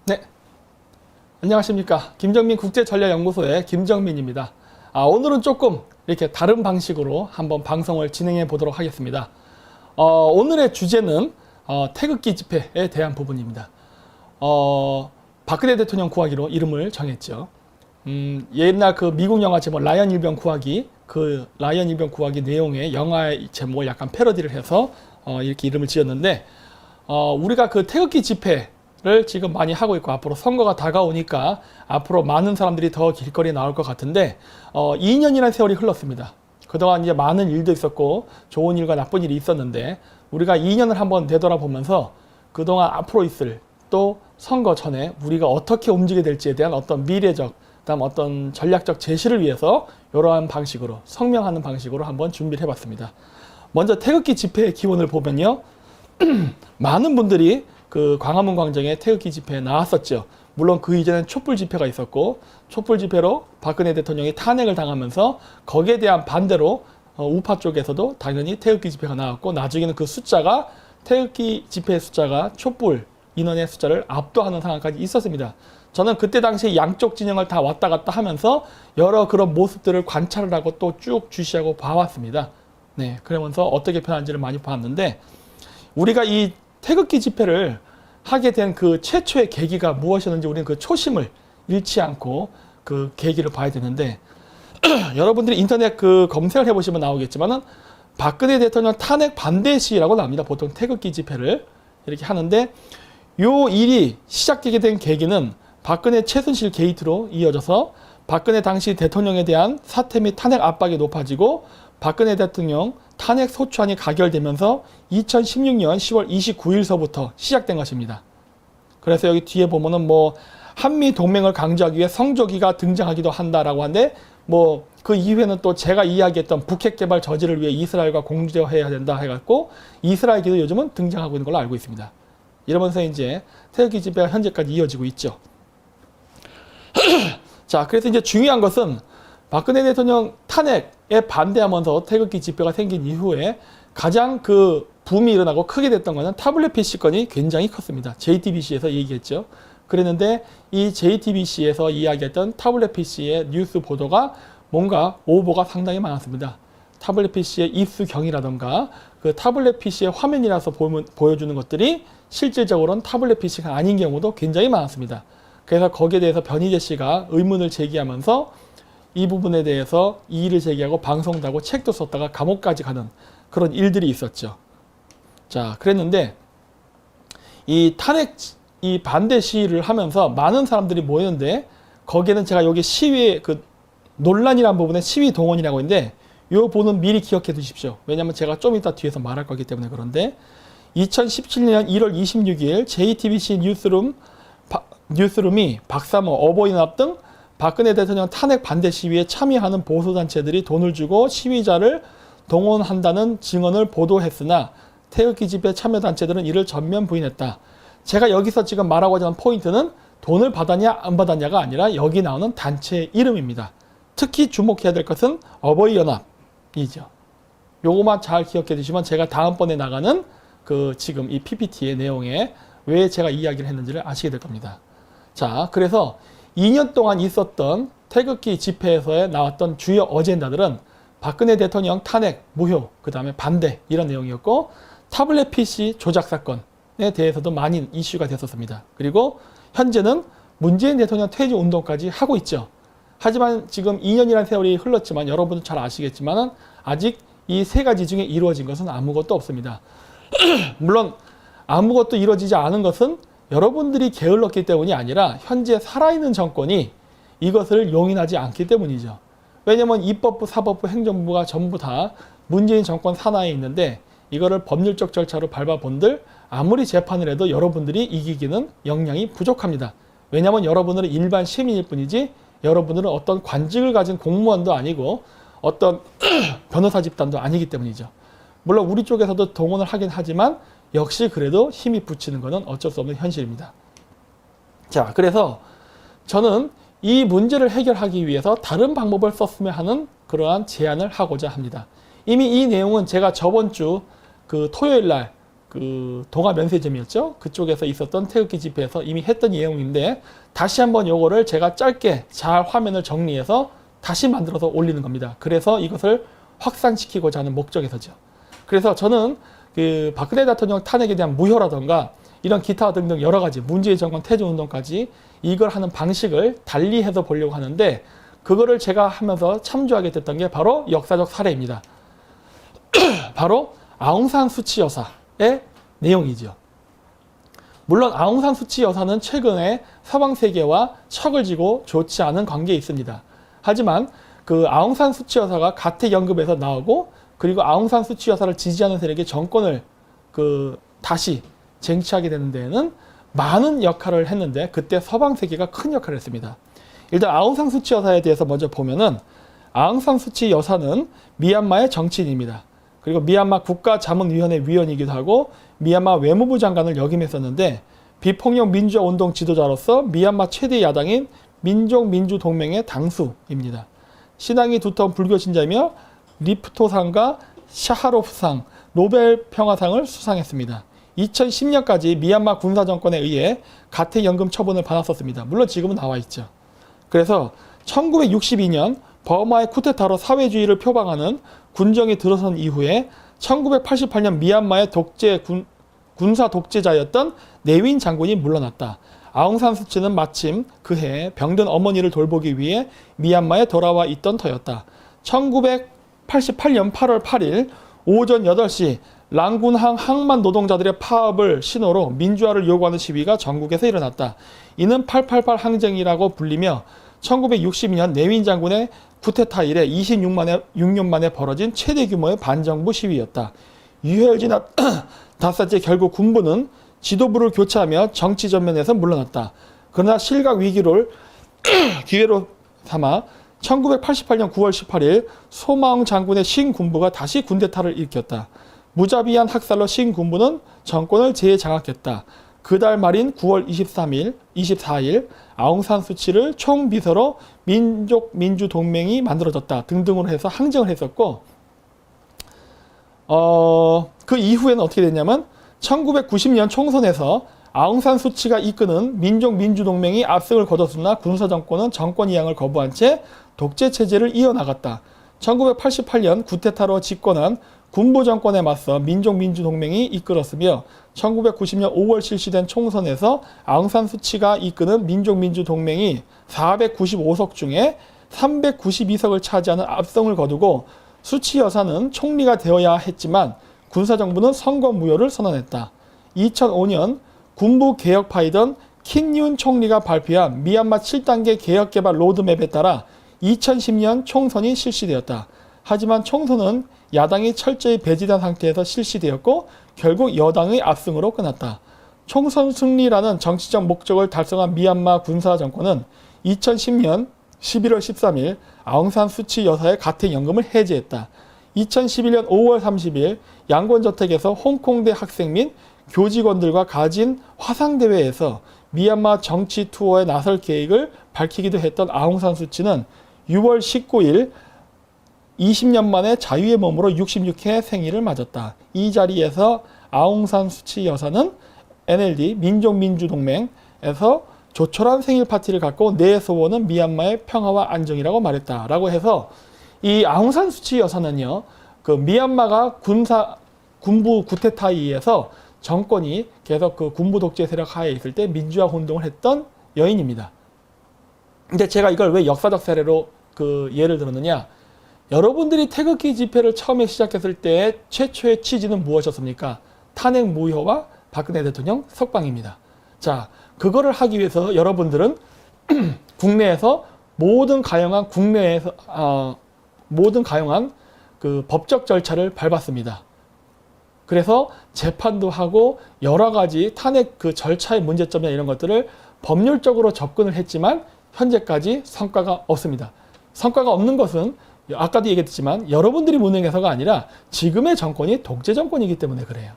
네, 안녕하십니까. 김정민 국제전략연구소의 김정민입니다. 오늘은 조금 이렇게 다른 방식으로 한번 방송을 진행해 보도록 하겠습니다. 오늘의 주제는 태극기 집회에 대한 부분입니다. 박근혜 대통령 구하기로 이름을 정했죠. 옛날 그 미국 영화 제목 라이언 일병 구하기, 그 라이언 일병 구하기 내용의 영화의 제목을 약간 패러디를 해서 이렇게 이름을 지었는데, 우리가 그 태극기 집회를 지금 많이 하고 있고 앞으로 선거가 다가오니까 앞으로 많은 사람들이 더 길거리에 나올 것 같은데 2년이라는 세월이 흘렀습니다. 그동안 이제 많은 일도 있었고 좋은 일과 나쁜 일이 있었는데 우리가 2년을 한번 되돌아보면서 그동안 앞으로 있을 또 선거 전에 우리가 어떻게 움직여야 될지에 대한 어떤 미래적 그다음 어떤 전략적 제시를 위해서 이러한 방식으로 성명하는 방식으로 한번 준비를 해봤습니다. 먼저 태극기 집회의 기원을 보면요. 많은 분들이 그 광화문 광장에 태극기 집회에 나왔었죠. 물론 그 이전엔 촛불 집회가 있었고 촛불 집회로 박근혜 대통령이 탄핵을 당하면서 거기에 대한 반대로 우파 쪽에서도 당연히 태극기 집회가 나왔고 나중에는 그 숫자가 태극기 집회의 숫자가 촛불 인원의 숫자를 압도하는 상황까지 있었습니다. 저는 그때 당시에 양쪽 진영을 다 왔다 갔다 하면서 여러 그런 모습들을 관찰을 하고 또 쭉 주시하고 봐왔습니다. 네, 그러면서 어떻게 변하는지를 많이 봤는데 우리가 이 태극기 집회를 하게 된 그 최초의 계기가 무엇이었는지 우리는 그 초심을 잃지 않고 그 계기를 봐야 되는데 여러분들이 인터넷 그 검색을 해보시면 나오겠지만은 박근혜 대통령 탄핵 반대 시위라고 나옵니다. 보통 태극기 집회를 이렇게 하는데 요 일이 시작되게 된 계기는 박근혜 최순실 게이트로 이어져서 박근혜 당시 대통령에 대한 사퇴 및 탄핵 압박이 높아지고 박근혜 대통령 탄핵 소추안이 가결되면서 2016년 10월 29일서부터 시작된 것입니다. 그래서 여기 뒤에 보면은 뭐 한미 동맹을 강조하기 위해 성조기가 등장하기도 한다라고 하는데 뭐 그 이후에는 또 제가 이야기했던 북핵 개발 저지를 위해 이스라엘과 공조해야 된다 해갖고 이스라엘 기도 요즘은 등장하고 있는 걸로 알고 있습니다. 이러면서 이제 태극기 집회가 현재까지 이어지고 있죠. 자, 그래서 이제 중요한 것은 박근혜 대통령 탄핵에 반대하면서 태극기 집회가 생긴 이후에 가장 그 붐이 일어나고 크게 됐던 것은 타블렛 PC 건이 굉장히 컸습니다. JTBC에서 얘기했죠. 그랬는데 이 JTBC에서 이야기했던 타블렛 PC의 뉴스 보도가 뭔가 오보가 상당히 많았습니다. 타블렛 PC의 입수경이라던가 그 타블렛 PC의 화면이라서 보여주는 것들이 실질적으로는 타블렛 PC가 아닌 경우도 굉장히 많았습니다. 그래서 거기에 대해서 변희재 씨가 의문을 제기하면서 이 부분에 대해서 이의를 제기하고 방송도 하고 책도 썼다가 감옥까지 가는 그런 일들이 있었죠. 자, 그랬는데 이 탄핵 이 반대 시위를 하면서 많은 사람들이 모였는데 거기에는 제가 여기 시위 그 논란이라는 부분에 시위 동원이라고 있는데 이 부분은 미리 기억해 두십시오. 왜냐하면 제가 좀 이따 뒤에서 말할 거기 때문에. 그런데 2017년 1월 26일 JTBC 뉴스룸이 박사모, 어버이연합 등 박근혜 대통령 탄핵 반대 시위에 참여하는 보수단체들이 돈을 주고 시위자를 동원한다는 증언을 보도했으나 태극기 집회 참여단체들은 이를 전면 부인했다. 제가 여기서 지금 말하고자 하는 포인트는 돈을 받았냐 안 받았냐가 아니라 여기 나오는 단체의 이름입니다. 특히 주목해야 될 것은 어버이연합이죠. 요거만 잘 기억해 두시면 제가 다음번에 나가는 그 지금 이 PPT의 내용에 왜 제가 이야기를 했는지를 아시게 될 겁니다. 자, 그래서 2년 동안 있었던 태극기 집회에서 나왔던 주요 어젠다들은 박근혜 대통령 탄핵, 무효, 그 다음에 반대 이런 내용이었고 타블렛 PC 조작 사건에 대해서도 많이 이슈가 됐었습니다. 그리고 현재는 문재인 대통령 퇴진 운동까지 하고 있죠. 하지만 지금 2년이라는 세월이 흘렀지만 여러분도 잘 아시겠지만 아직 이 세 가지 중에 이루어진 것은 아무것도 없습니다. 물론 아무것도 이루어지지 않은 것은 여러분들이 게을렀기 때문이 아니라 현재 살아있는 정권이 이것을 용인하지 않기 때문이죠. 왜냐하면 입법부, 사법부, 행정부가 전부 다 문재인 정권 산하에 있는데 이거를 법률적 절차로 밟아본들 아무리 재판을 해도 여러분들이 이기기는 역량이 부족합니다. 왜냐하면 여러분들은 일반 시민일 뿐이지 여러분들은 어떤 관직을 가진 공무원도 아니고 어떤 변호사 집단도 아니기 때문이죠. 물론 우리 쪽에서도 동원을 하긴 하지만 역시 그래도 힘이 붙이는 것은 어쩔 수 없는 현실입니다. 자, 그래서 저는 이 문제를 해결하기 위해서 다른 방법을 썼으면 하는 그러한 제안을 하고자 합니다. 이미 이 내용은 제가 저번 주 그 토요일 날 그 동아 면세점이었죠. 그쪽에서 있었던 태극기 집회에서 이미 했던 내용인데 다시 한번 요거를 제가 짧게 잘 화면을 정리해서 다시 만들어서 올리는 겁니다. 그래서 이것을 확산시키고자 하는 목적에서죠. 그래서 저는 그 박근혜 대통령 탄핵에 대한 무효라던가 이런 기타 등등 여러 가지 문재인 정권 퇴진 운동까지 이걸 하는 방식을 달리해서 보려고 하는데 그거를 제가 하면서 참조하게 됐던 게 바로 역사적 사례입니다. 바로 아웅산 수치 여사의 내용이죠. 물론 아웅산 수치 여사는 최근에 서방 세계와 척을 지고 좋지 않은 관계에 있습니다. 하지만 그 아웅산 수치 여사가 가택연금에서 나오고 그리고 아웅산 수치 여사를 지지하는 세력이 정권을 그 다시 쟁취하게 되는 데에는 많은 역할을 했는데 그때 서방 세계가 큰 역할을 했습니다. 일단 아웅산 수치 여사에 대해서 먼저 보면은 아웅산 수치 여사는 미얀마의 정치인입니다. 그리고 미얀마 국가자문위원회 위원이기도 하고 미얀마 외무부 장관을 역임했었는데 비폭력 민주화 운동 지도자로서 미얀마 최대 야당인 민족민주동맹의 당수입니다. 신앙이 두터운 불교 신자이며 리프토상과 샤하로프상, 노벨 평화상을 수상했습니다. 2010년까지 미얀마 군사정권에 의해 가택연금 처분을 받았었습니다. 물론 지금은 나와 있죠. 그래서 1962년 버마의 쿠데타로 사회주의를 표방하는 군정이 들어선 이후에 1988년 미얀마의 군사 독재자였던 네윈 장군이 물러났다. 아웅산 수치는 마침 그해 병든 어머니를 돌보기 위해 미얀마에 돌아와 있던 터였다. 1988년 8월 8일 오전 8시 랑군항 항만 노동자들의 파업을 신호로 민주화를 요구하는 시위가 전국에서 일어났다. 이는 888 항쟁이라고 불리며 1962년 네윈 장군의 쿠데타 이래 26년 만에 벌어진 최대 규모의 반정부 시위였다. 유혈 지난 닷새째 결국 군부는 지도부를 교체하며 정치 전면에서 물러났다. 그러나 실각 위기를 기회로 삼아 1988년 9월 18일 소마웅 장군의 신군부가 다시 군데타를 일으켰다. 무자비한 학살로 신군부는 정권을 재장악했다. 그달 말인 9월 24일 아웅산 수치를 총비서로 민족민주동맹이 만들어졌다 등등으로 해서 항쟁을 했었고 그 이후에는 어떻게 됐냐면 1990년 총선에서 아웅산 수치가 이끄는 민족민주동맹이 압승을 거뒀으나 군사정권은 정권 이양을 거부한 채 독재체제를 이어나갔다. 1988년 쿠데타로 집권한 군부 정권에 맞서 민족민주동맹이 이끌었으며 1990년 5월 실시된 총선에서 아웅산 수치가 이끄는 민족민주동맹이 495석 중에 392석을 차지하는 압승을 거두고 수치 여사는 총리가 되어야 했지만 군사정부는 선거 무효를 선언했다. 2005년 군부 개혁파이던 킨윤 총리가 발표한 미얀마 7단계 개혁개발 로드맵에 따라 2010년 총선이 실시되었다. 하지만 총선은 야당이 철저히 배제된 상태에서 실시되었고 결국 여당의 압승으로 끝났다. 총선 승리라는 정치적 목적을 달성한 미얀마 군사 정권은 2010년 11월 13일 아웅산 수치 여사의 가택연금을 해제했다. 2011년 5월 30일 양곤저택에서 홍콩대 학생 및 교직원들과 가진 화상대회에서 미얀마 정치 투어에 나설 계획을 밝히기도 했던 아웅산 수치는 6월 19일 20년 만에 자유의 몸으로 66회 생일을 맞았다. 이 자리에서 아웅산 수치 여사는 NLD 민족민주동맹에서 조촐한 생일 파티를 갖고 내 소원은 미얀마의 평화와 안정이라고 말했다. 라고 해서 이 아웅산 수치 여사는요, 그 미얀마가 군부 쿠데타에 의해서 정권이 계속 그 군부 독재 세력 하에 있을 때 민주화 운동을 했던 여인입니다. 근데 제가 이걸 왜 역사적 사례로 그 예를 들었느냐? 여러분들이 태극기 집회를 처음에 시작했을 때 최초의 취지는 무엇이었습니까? 탄핵 무효와 박근혜 대통령 석방입니다. 자, 그거를 하기 위해서 여러분들은 국내에서 모든 가용한 그 법적 절차를 밟았습니다. 그래서 재판도 하고 여러 가지 탄핵 그 절차의 문제점이나 이런 것들을 법률적으로 접근을 했지만 현재까지 성과가 없습니다. 성과가 없는 것은 아까도 얘기했지만 여러분들이 무능해서가 아니라 지금의 정권이 독재 정권이기 때문에 그래요.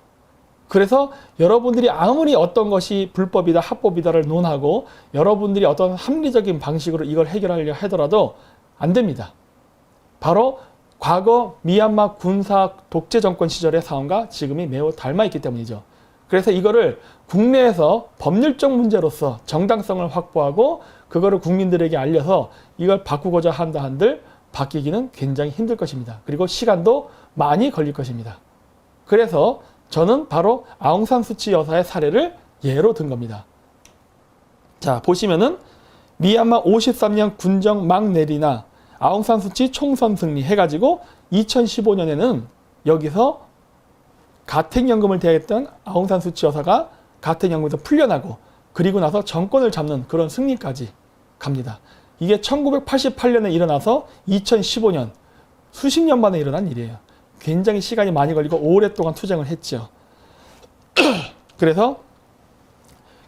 그래서 여러분들이 아무리 어떤 것이 불법이다, 합법이다를 논하고 여러분들이 어떤 합리적인 방식으로 이걸 해결하려 하더라도 안 됩니다. 바로 과거 미얀마 군사 독재 정권 시절의 상황과 지금이 매우 닮아 있기 때문이죠. 그래서 이거를 국내에서 법률적 문제로서 정당성을 확보하고 그거를 국민들에게 알려서 이걸 바꾸고자 한다 한들 바뀌기는 굉장히 힘들 것입니다. 그리고 시간도 많이 걸릴 것입니다. 그래서 저는 바로 아웅산 수치 여사의 사례를 예로 든 겁니다. 자, 보시면은 미얀마 53년 군정 막 내리나 아웅산 수치 총선 승리 해가지고 2015년에는 여기서 가택연금을 대했던 아웅산 수치 여사가 가택연금에서 풀려나고 그리고 나서 정권을 잡는 그런 승리까지 갑니다. 이게 1988년에 일어나서 2015년 수십 년 만에 일어난 일이에요. 굉장히 시간이 많이 걸리고 오랫동안 투쟁을 했죠. 그래서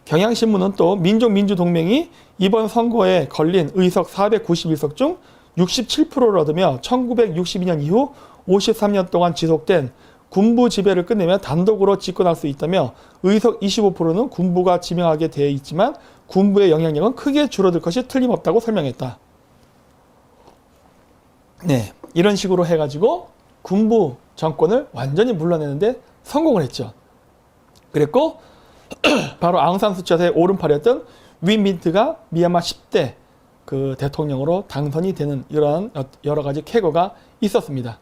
경향신문은 또 민족민주동맹이 이번 선거에 걸린 의석 491석 중 67%를 얻으며 1962년 이후 53년 동안 지속된 군부 지배를 끝내며 단독으로 집권할 수 있다며 의석 25%는 군부가 지명하게 되어 있지만 군부의 영향력은 크게 줄어들 것이 틀림없다고 설명했다. 네, 이런 식으로 해가지고 군부 정권을 완전히 물러내는데 성공을 했죠. 그랬고 바로 아웅산 수치 여사의 오른팔이었던 윈 민트가 미얀마 10대 그 대통령으로 당선이 되는 이러한 여러 가지 쾌거가 있었습니다.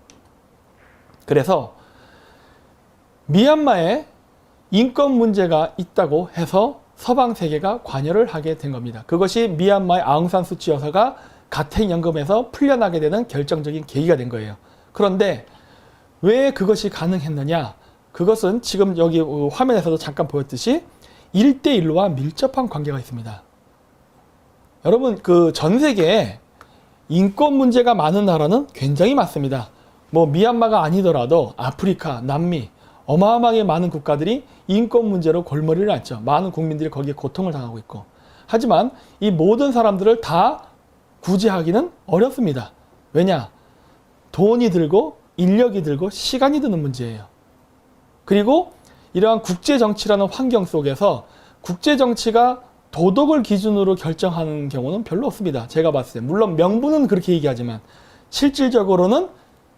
그래서 미얀마에 인권 문제가 있다고 해서 서방 세계가 관여를 하게 된 겁니다. 그것이 미얀마의 아웅산 수치 여사가 가택연금에서 풀려나게 되는 결정적인 계기가 된 거예요. 그런데 왜 그것이 가능했느냐? 그것은 지금 여기 화면에서도 잠깐 보였듯이 1대1로와 밀접한 관계가 있습니다. 여러분, 그 전 세계에 인권 문제가 많은 나라는 굉장히 많습니다. 뭐 미얀마가 아니더라도 아프리카, 남미 어마어마하게 많은 국가들이 인권 문제로 골머리를 앓죠. 많은 국민들이 거기에 고통을 당하고 있고. 하지만 이 모든 사람들을 다 구제하기는 어렵습니다. 왜냐? 돈이 들고 인력이 들고 시간이 드는 문제예요. 그리고 이러한 국제정치라는 환경 속에서 국제정치가 도덕을 기준으로 결정하는 경우는 별로 없습니다. 제가 봤을 때. 물론 명분은 그렇게 얘기하지만 실질적으로는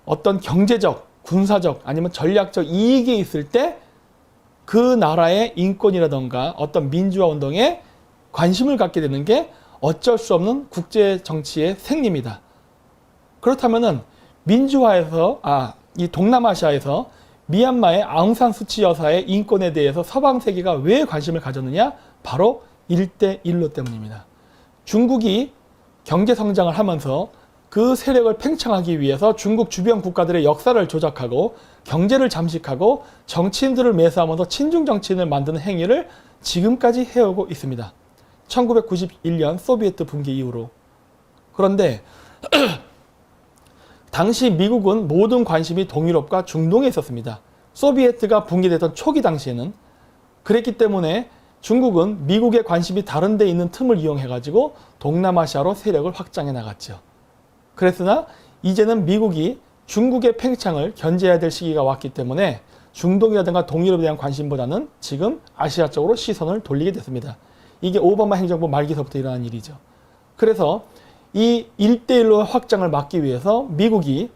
어떤 경제적, 군사적 아니면 전략적 이익이 있을 때 그 나라의 인권이라던가 어떤 민주화 운동에 관심을 갖게 되는 게 어쩔 수 없는 국제정치의 생리입니다. 그렇다면은 민주화에서, 이 동남아시아에서 미얀마의 아웅산 수치 여사의 인권에 대해서 서방 세계가 왜 관심을 가졌느냐? 바로 1대1로 때문입니다. 중국이 경제 성장을 하면서 그 세력을 팽창하기 위해서 중국 주변 국가들의 역사를 조작하고 경제를 잠식하고 정치인들을 매수하면서 친중 정치인을 만드는 행위를 지금까지 해오고 있습니다. 1991년 소비에트 붕괴 이후로. 그런데 당시 미국은 모든 관심이 동유럽과 중동에 있었습니다. 소비에트가 붕괴됐던 초기 당시에는. 그랬기 때문에 중국은 미국의 관심이 다른 데 있는 틈을 이용해가지고 동남아시아로 세력을 확장해 나갔죠. 그랬으나 이제는 미국이 중국의 팽창을 견제해야 될 시기가 왔기 때문에 중동이라든가 동유럽에 대한 관심보다는 지금 아시아 쪽으로 시선을 돌리게 됐습니다. 이게 오바마 행정부 말기서부터 일어난 일이죠. 그래서 이 1대1로 확장을 막기 위해서 미국이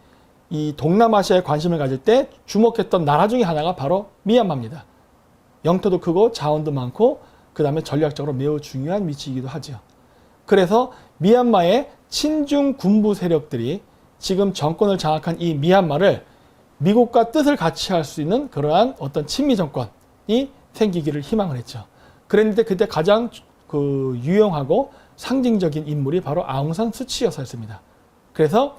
이 동남아시아에 관심을 가질 때 주목했던 나라 중에 하나가 바로 미얀마입니다. 영토도 크고 자원도 많고 그 다음에 전략적으로 매우 중요한 위치이기도 하죠. 그래서 미얀마의 친중 군부 세력들이 지금 정권을 장악한 이 미얀마를 미국과 뜻을 같이 할 수 있는 그러한 어떤 친미 정권이 생기기를 희망을 했죠. 그랬는데 그때 가장 유용하고 상징적인 인물이 바로 아웅산 수치 여사였습니다. 그래서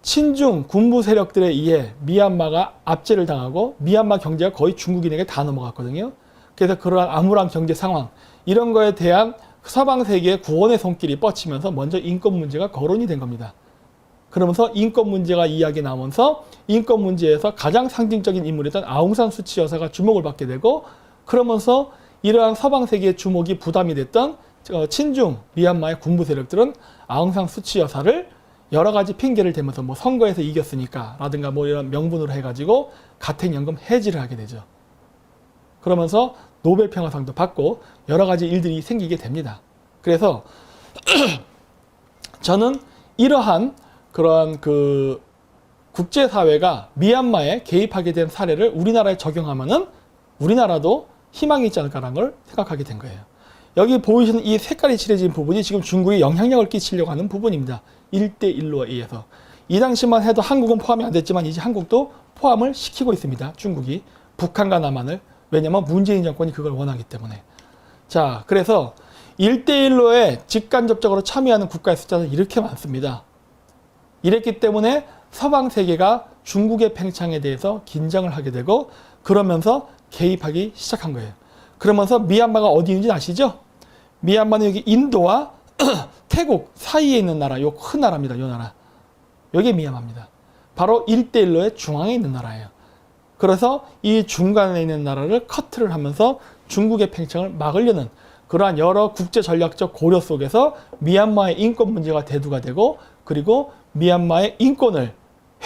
친중 군부 세력들에 의해 미얀마가 압제를 당하고 미얀마 경제가 거의 중국인에게 다 넘어갔거든요. 그래서 그러한 암울한 경제 상황, 이런 거에 대한 서방 세계의 구원의 손길이 뻗치면서 먼저 인권 문제가 거론이 된 겁니다. 그러면서 인권 문제가 이야기 나오면서 인권 문제에서 가장 상징적인 인물이었던 아웅산 수치 여사가 주목을 받게 되고, 그러면서 이러한 서방 세계의 주목이 부담이 됐던 친중 미얀마의 군부 세력들은 아웅산 수치 여사를 여러 가지 핑계를 대면서 뭐 선거에서 이겼으니까 라든가 뭐 이런 명분으로 해가지고 가택연금 해지를 하게 되죠. 그러면서 노벨 평화상도 받고 여러 가지 일들이 생기게 됩니다. 그래서 저는 이러한 그러한 국제사회가 미얀마에 개입하게 된 사례를 우리나라에 적용하면은 우리나라도 희망이 있지 않을까라는 걸 생각하게 된 거예요. 여기 보이시는 이 색깔이 칠해진 부분이 지금 중국에 영향력을 끼치려고 하는 부분입니다. 1대1로 의해서. 이 당시만 해도 한국은 포함이 안 됐지만 이제 한국도 포함을 시키고 있습니다. 중국이. 북한과 남한을. 왜냐하면 문재인 정권이 그걸 원하기 때문에. 자, 그래서 1대1로에 직간접적으로 참여하는 국가의 숫자는 이렇게 많습니다. 이랬기 때문에 서방 세계가 중국의 팽창에 대해서 긴장을 하게 되고 그러면서 개입하기 시작한 거예요. 그러면서 미얀마가 어디 있는지 아시죠? 미얀마는 여기 인도와 태국 사이에 있는 나라, 요 큰 나라입니다. 요 나라. 여기 미얀마입니다. 바로 1대1로의 중앙에 있는 나라예요. 그래서 이 중간에 있는 나라를 커트를 하면서 중국의 팽창을 막으려는 그러한 여러 국제 전략적 고려 속에서 미얀마의 인권 문제가 대두가 되고 그리고 미얀마의 인권을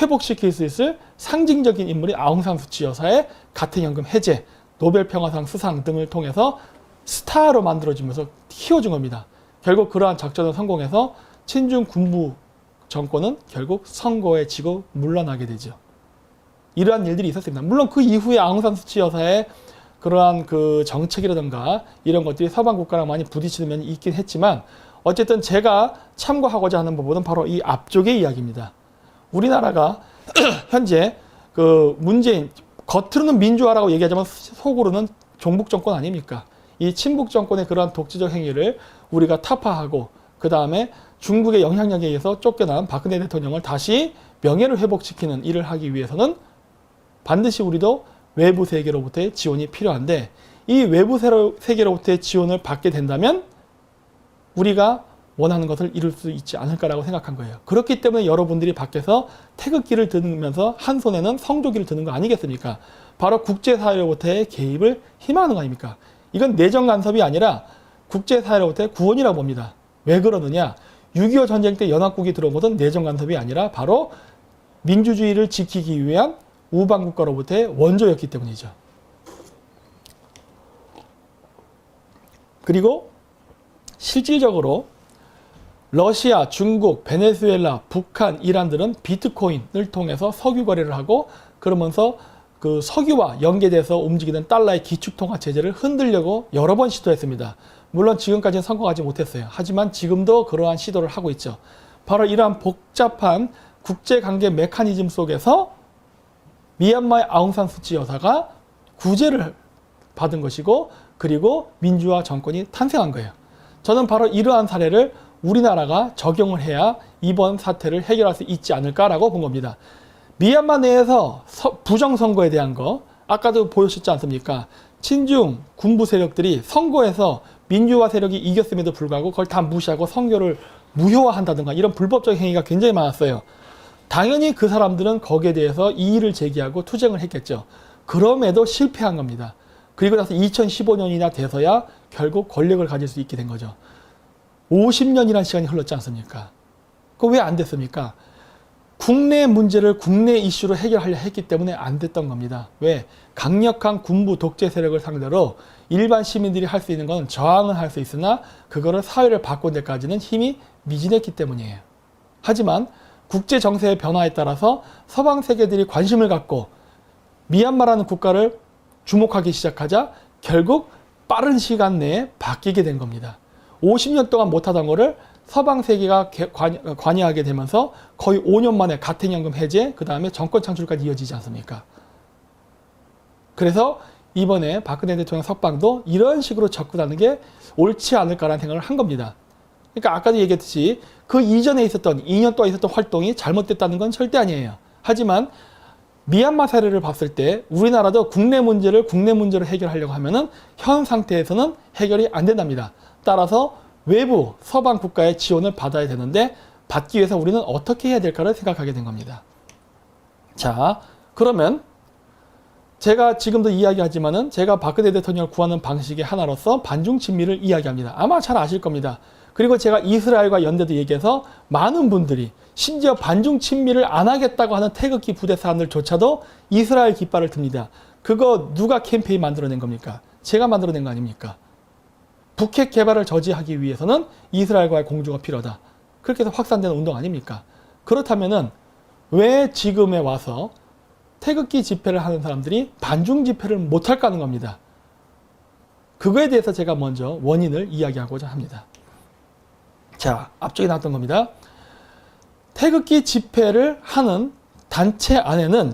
회복시킬 수 있을 상징적인 인물이 아웅산 수치 여사의 가택연금 해제, 노벨 평화상 수상 등을 통해서 스타로 만들어지면서 키워준 겁니다. 결국 그러한 작전을 성공해서 친중 군부 정권은 결국 선거에 지고 물러나게 되죠. 이러한 일들이 있었습니다. 물론 그 이후에 아웅산 수치 여사의 그러한 그 정책이라든가 이런 것들이 서방 국가랑 많이 부딪히는 면이 있긴 했지만 어쨌든 제가 참고하고자 하는 부분은 바로 이 앞쪽의 이야기입니다. 우리나라가 현재 그 문재인 겉으로는 민주화라고 얘기하지만 속으로는 종북 정권 아닙니까? 이 친북 정권의 그러한 독재적 행위를 우리가 타파하고 그 다음에 중국의 영향력에 의해서 쫓겨난 박근혜 대통령을 다시 명예를 회복시키는 일을 하기 위해서는 반드시 우리도 외부 세계로부터의 지원이 필요한데 이 외부 세계로부터의 지원을 받게 된다면 우리가 원하는 것을 이룰 수 있지 않을까라고 생각한 거예요. 그렇기 때문에 여러분들이 밖에서 태극기를 들으면서 한 손에는 성조기를 드는 거 아니겠습니까? 바로 국제사회로부터의 개입을 희망하는 거 아닙니까? 이건 내정 간섭이 아니라 국제사회로부터의 구원이라고 봅니다. 왜 그러느냐? 6.25 전쟁 때 연합국이 들어온 것은 내정 간섭이 아니라 바로 민주주의를 지키기 위한 우방국가로부터의 원조였기 때문이죠. 그리고 실질적으로 러시아, 중국, 베네수엘라, 북한, 이란들은 비트코인을 통해서 석유 거래를 하고 그러면서 그 석유와 연계돼서 움직이는 달러의 기축통화 체제를 흔들려고 여러 번 시도했습니다. 물론 지금까지는 성공하지 못했어요. 하지만 지금도 그러한 시도를 하고 있죠. 바로 이러한 복잡한 국제관계 메커니즘 속에서 미얀마의 아웅산 수치 여사가 구제를 받은 것이고 그리고 민주화 정권이 탄생한 거예요. 저는 바로 이러한 사례를 우리나라가 적용을 해야 이번 사태를 해결할 수 있지 않을까라고 본 겁니다. 미얀마 내에서 부정선거에 대한 거 아까도 보여주셨지 않습니까? 친중 군부 세력들이 선거에서 민주화 세력이 이겼음에도 불구하고 그걸 다 무시하고 선거를 무효화한다든가 이런 불법적 행위가 굉장히 많았어요. 당연히 그 사람들은 거기에 대해서 이의를 제기하고 투쟁을 했겠죠. 그럼에도 실패한 겁니다. 그리고 나서 2015년이나 돼서야 결국 권력을 가질 수 있게 된 거죠. 50년이라는 시간이 흘렀지 않습니까? 그거 왜 안 됐습니까? 국내 문제를 국내 이슈로 해결하려 했기 때문에 안 됐던 겁니다. 왜? 강력한 군부 독재 세력을 상대로 일반 시민들이 할 수 있는 건 저항은 할 수 있으나 그거를 사회를 바꾼 데까지는 힘이 미진했기 때문이에요. 하지만 국제 정세의 변화에 따라서 서방 세계들이 관심을 갖고 미얀마라는 국가를 주목하기 시작하자 결국 빠른 시간 내에 바뀌게 된 겁니다. 50년 동안 못하던 거를 서방 세계가 관여하게 되면서 거의 5년 만에 가택연금 해제, 그 다음에 정권 창출까지 이어지지 않습니까? 그래서 이번에 박근혜 대통령 석방도 이런 식으로 접근하는 게 옳지 않을까라는 생각을 한 겁니다. 그러니까 아까도 얘기했듯이 그 이전에 있었던 2년 동안 있었던 활동이 잘못됐다는 건 절대 아니에요. 하지만 미얀마 사례를 봤을 때 우리나라도 국내 문제를 해결하려고 하면은 현 상태에서는 해결이 안 된답니다. 따라서 외부 서방 국가의 지원을 받아야 되는데 받기 위해서 우리는 어떻게 해야 될까를 생각하게 된 겁니다. 자, 그러면 제가 지금도 이야기하지만은 제가 박근혜 대통령을 구하는 방식의 하나로서 반중 친미를 이야기합니다. 아마 잘 아실 겁니다. 그리고 제가 이스라엘과 연대도 얘기해서 많은 분들이 심지어 반중 친미를 안 하겠다고 하는 태극기 부대 사람들조차도 이스라엘 깃발을 듭니다. 그거 누가 캠페인 만들어낸 겁니까? 제가 만들어낸 거 아닙니까? 북핵 개발을 저지하기 위해서는 이스라엘과의 공조가 필요하다. 그렇게 해서 확산되는 운동 아닙니까? 그렇다면은 왜 지금에 와서 태극기 집회를 하는 사람들이 반중 집회를 못할까 하는 겁니다. 그거에 대해서 제가 먼저 원인을 이야기하고자 합니다. 자, 앞쪽에 나왔던 겁니다. 태극기 집회를 하는 단체 안에는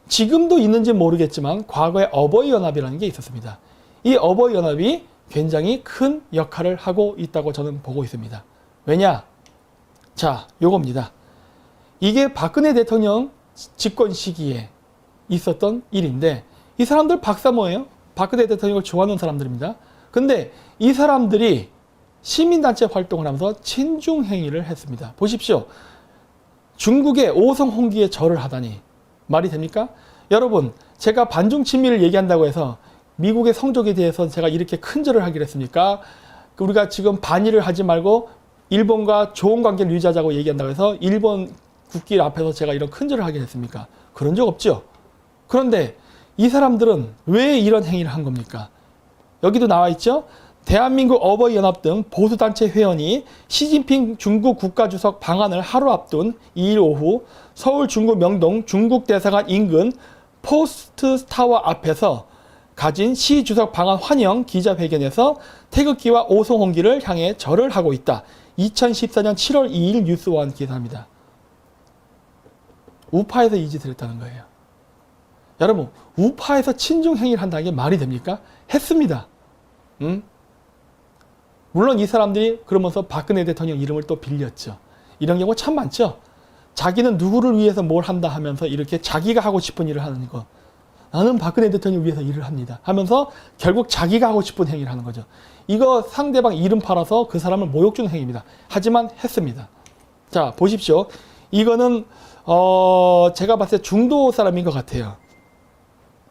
지금도 있는지 모르겠지만 과거에 어버이연합이라는 게 있었습니다. 이 어버이연합이 굉장히 큰 역할을 하고 있다고 저는 보고 있습니다. 왜냐? 자, 요겁니다. 이게 박근혜 대통령 집권 시기에 있었던 일인데 이 사람들 박사모예요. 박근혜 대통령을 좋아하는 사람들입니다. 근데 이 사람들이 시민단체 활동을 하면서 친중 행위를 했습니다. 보십시오. 중국의 오성홍기에 절을 하다니 말이 됩니까? 여러분, 제가 반중 친미를 얘기한다고 해서 미국의 성적에 대해서 제가 이렇게 큰 절을 하기로 했습니까? 우리가 지금 반일을 하지 말고 일본과 좋은 관계를 유지하자고 얘기한다고 해서 일본 국길 앞에서 제가 이런 큰 절을 하게 됐습니까? 그런 적 없죠. 그런데 이 사람들은 왜 이런 행위를 한 겁니까? 여기도 나와 있죠. 대한민국 어버이연합 등 보수단체 회원이 시진핑 중국 국가주석 방한을 하루 앞둔 2일 오후 서울 중구 명동 중국 대사관 인근 포스트 타워 앞에서 가진 시 주석 방한 환영 기자회견에서 태극기와 오송홍기를 향해 절을 하고 있다. 2014년 7월 2일 뉴스원 기사입니다. 우파에서 이 짓을 했다는 거예요. 여러분, 우파에서 친중 행위를 한다는 게 말이 됩니까? 했습니다. 물론 이 사람들이 그러면서 박근혜 대통령 이름을 또 빌렸죠. 이런 경우 참 많죠. 자기는 누구를 위해서 뭘 한다 하면서 이렇게 자기가 하고 싶은 일을 하는 거. 나는 박근혜 대통령을 위해서 일을 합니다 하면서 결국 자기가 하고 싶은 행위를 하는 거죠. 이거 상대방 이름 팔아서 그 사람을 모욕 주는 행위입니다. 하지만 했습니다. 자, 보십시오. 이거는 제가 봤을 때 중도 사람인 것 같아요.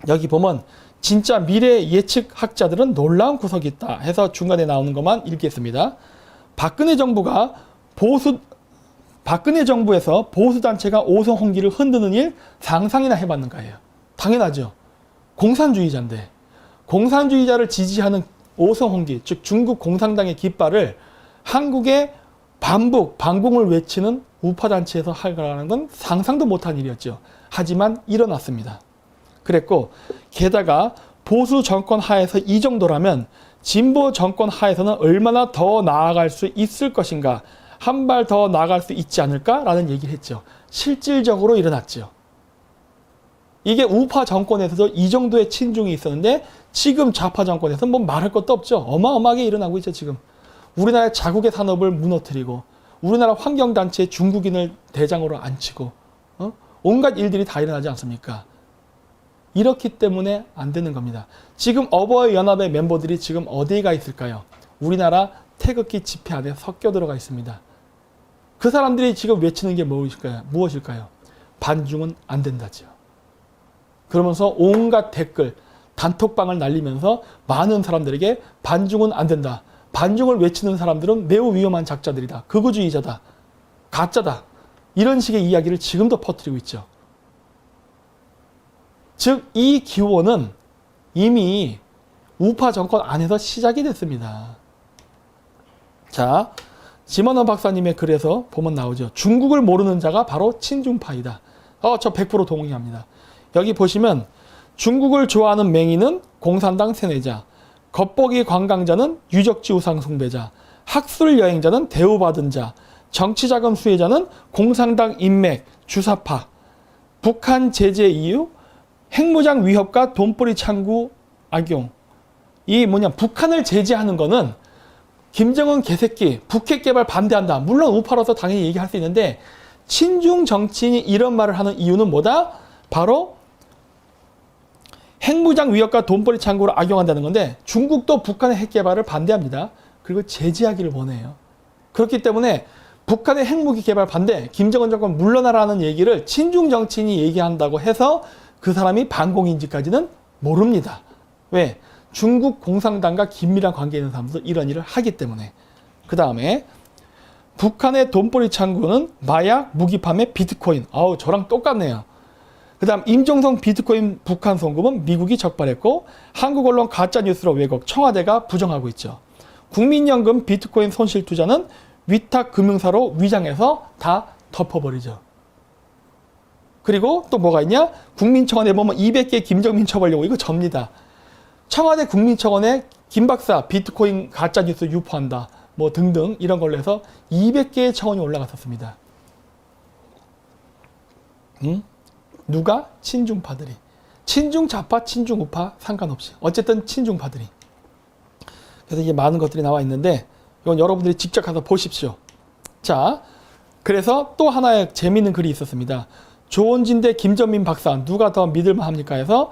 여기 보면 진짜 미래 예측학자들은 놀라운 구석이 있다 해서 중간에 나오는 것만 읽겠습니다. 박근혜 정부에서 보수단체가 오성홍기를 흔드는 일 상상이나 해봤는가예요. 당연하죠. 공산주의자인데 공산주의자를 지지하는 오성홍기, 즉 중국 공산당의 깃발을 한국의 반공을 외치는 우파단체에서 하라는 건 상상도 못한 일이었죠. 하지만 일어났습니다. 그랬고 게다가 보수 정권 하에서 이 정도라면 진보 정권 하에서는 얼마나 더 나아갈 수 있을 것인가, 한 발 더 나아갈 수 있지 않을까라는 얘기를 했죠. 실질적으로 일어났죠. 이게 우파 정권에서도 이 정도의 친중이 있었는데 지금 좌파 정권에서는 뭐 말할 것도 없죠. 어마어마하게 일어나고 있죠. 지금 우리나라의 자국의 산업을 무너뜨리고 우리나라 환경단체 중국인을 대장으로 앉히고 온갖 일들이 다 일어나지 않습니까? 이렇기 때문에 안 되는 겁니다. 지금 어버이연합의 멤버들이 지금 어디가 있을까요? 우리나라 태극기 집회 안에 섞여 들어가 있습니다. 그 사람들이 지금 외치는 게 무엇일까요? 반중은 안 된다죠. 그러면서 온갖 댓글, 단톡방을 날리면서 많은 사람들에게 반중은 안 된다. 반중을 외치는 사람들은 매우 위험한 작자들이다. 극우주의자다. 가짜다. 이런 식의 이야기를 지금도 퍼뜨리고 있죠. 즉, 이 기원은 이미 우파 정권 안에서 시작이 됐습니다. 자, 지만원 박사님의 글에서 보면 나오죠. 중국을 모르는 자가 바로 친중파이다. 저 100% 동의합니다. 여기 보시면 중국을 좋아하는 맹인은 공산당 세뇌자, 겉보기 관광자는 유적지 우상 숭배자, 학술 여행자는 대우받은 자, 정치자금 수혜자는 공산당 인맥, 주사파, 북한 제재 이유, 핵무장 위협과 돈벌이 창구 악용. 북한을 제재하는 거는 김정은 개새끼, 북핵 개발 반대한다. 물론 우파로서 당연히 얘기할 수 있는데 친중 정치인이 이런 말을 하는 이유는 뭐다? 바로 핵무장 위협과 돈벌이 창구를 악용한다는 건데 중국도 북한의 핵 개발을 반대합니다. 그리고 제재하기를 원해요. 그렇기 때문에 북한의 핵무기 개발 반대, 김정은 정권 물러나라는 얘기를 친중 정치인이 얘기한다고 해서 그 사람이 반공인지까지는 모릅니다. 왜? 중국 공산당과 긴밀한 관계에 있는 사람도 이런 일을 하기 때문에. 그 다음에 북한의 돈벌이 창구는 마약, 무기 판매, 비트코인. 저랑 똑같네요. 그 다음 임종성 비트코인 북한 송금은 미국이 적발했고 한국 언론 가짜뉴스로 왜곡, 청와대가 부정하고 있죠. 국민연금 비트코인 손실 투자는 위탁금융사로 위장해서 다 덮어버리죠. 그리고 또 뭐가 있냐? 국민청원에 보면 200개 김정민 처벌 요구, 이거 접니다. 청와대 국민청원에 김 박사 비트코인 가짜뉴스 유포한다 뭐 등등 이런 걸로 해서 200개의 청원이 올라갔었습니다. 누가? 친중파들이. 친중좌파, 친중우파 상관없이 어쨌든 친중파들이. 그래서 이게 많은 것들이 나와 있는데 이건 여러분들이 직접 가서 보십시오. 자, 그래서 또 하나의 재미있는 글이 있었습니다. 조원진 대 김전민 박사 누가 더 믿을만 합니까 해서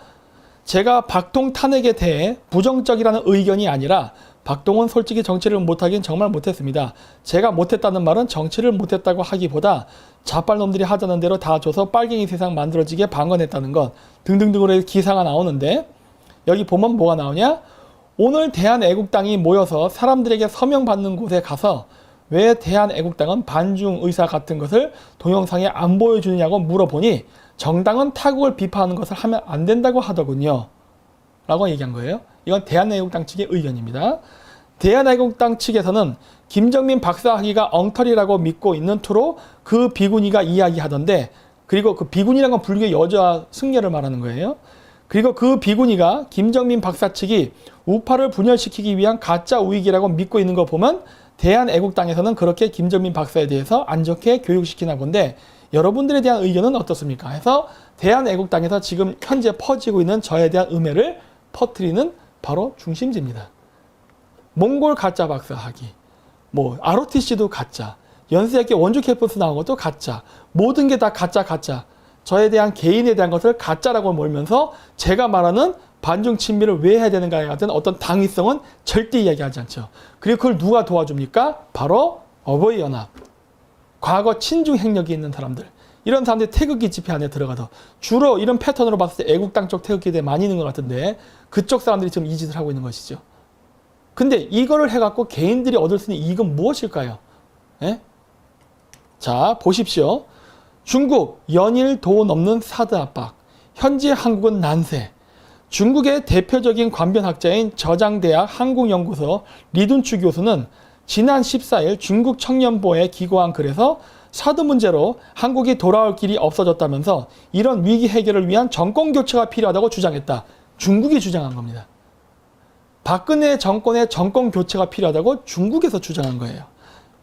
제가 박동 탄핵에 대해 부정적이라는 의견이 아니라 박동은 솔직히 정치를 못하긴 정말 못했습니다. 제가 못했다는 말은 정치를 못했다고 하기보다 자빨놈들이 하자는 대로 다 줘서 빨갱이 세상 만들어지게 방관했다는 것 등등등으로 기사가 나오는데 여기 보면 뭐가 나오냐? 오늘 대한애국당이 모여서 사람들에게 서명받는 곳에 가서 왜 대한애국당은 반중 의사 같은 것을 동영상에 안 보여주느냐고 물어보니 정당은 타국을 비판하는 것을 하면 안 된다고 하더군요. 라고 얘기한 거예요. 이건 대한애국당 측의 의견입니다. 대한애국당 측에서는 김정민 박사 하기가 엉터리라고 믿고 있는 투로 그 비구니가 이야기하던데, 그리고 그 비구니라는 건 불교 여자 승려를 말하는 거예요. 그리고 그 비구니가 김정민 박사 측이 우파를 분열시키기 위한 가짜 우익이라고 믿고 있는 거 보면 대한애국당에서는 그렇게 김정민 박사에 대해서 안 좋게 교육시키나 본데 여러분들에 대한 의견은 어떻습니까? 해서 대한애국당에서 지금 현재 퍼지고 있는 저에 대한 음해를 퍼뜨리는 바로 중심지입니다. 몽골 가짜 박사 하기, 뭐 ROTC도 가짜, 연세학교 원주 캠퍼스 나온 것도 가짜, 모든 게 다 가짜. 저에 대한 개인에 대한 것을 가짜라고 몰면서 제가 말하는 반중 친미를 왜 해야 되는가에 같은 어떤 당위성은 절대 이야기하지 않죠. 그리고 그걸 누가 도와줍니까? 바로 어버이연합. 과거 친중 행력이 있는 사람들. 이런 사람들이 태극기 집회 안에 들어가서 주로 이런 패턴으로 봤을 때 애국당 쪽 태극기들이 많이 있는 것 같은데 그쪽 사람들이 지금 이 짓을 하고 있는 것이죠. 근데 이거를 해갖고 개인들이 얻을 수 있는 이익은 무엇일까요? 예? 자, 보십시오. 중국 연일 도 넘는 사드 압박. 현재 한국은 난세. 중국의 대표적인 관변학자인 저장대학 한국연구소 리둔추 교수는 지난 14일 중국 청년보에 기고한 글에서 사드 문제로 한국이 돌아올 길이 없어졌다면서 이런 위기 해결을 위한 정권 교체가 필요하다고 주장했다. 중국이 주장한 겁니다. 박근혜 정권의 정권 교체가 필요하다고 중국에서 주장한 거예요.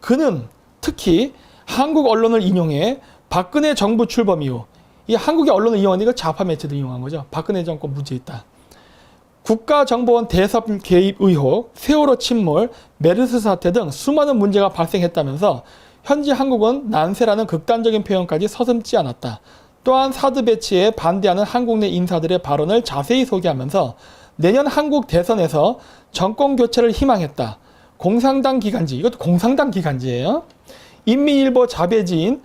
그는 특히 한국 언론을 인용해 박근혜 정부 출범 이후, 이 한국의 언론을 이용하는 거 좌파 매체들 이용한 거죠. 박근혜 정권 문제있다. 국가정보원 대선 개입 의혹, 세월호 침몰, 메르스 사태 등 수많은 문제가 발생했다면서 현재 한국은 난세라는 극단적인 표현까지 서슴지 않았다. 또한 사드 배치에 반대하는 한국 내 인사들의 발언을 자세히 소개하면서 내년 한국 대선에서 정권 교체를 희망했다. 공산당 기간지, 이것도 공산당 기간지예요. 인민일보 자배지인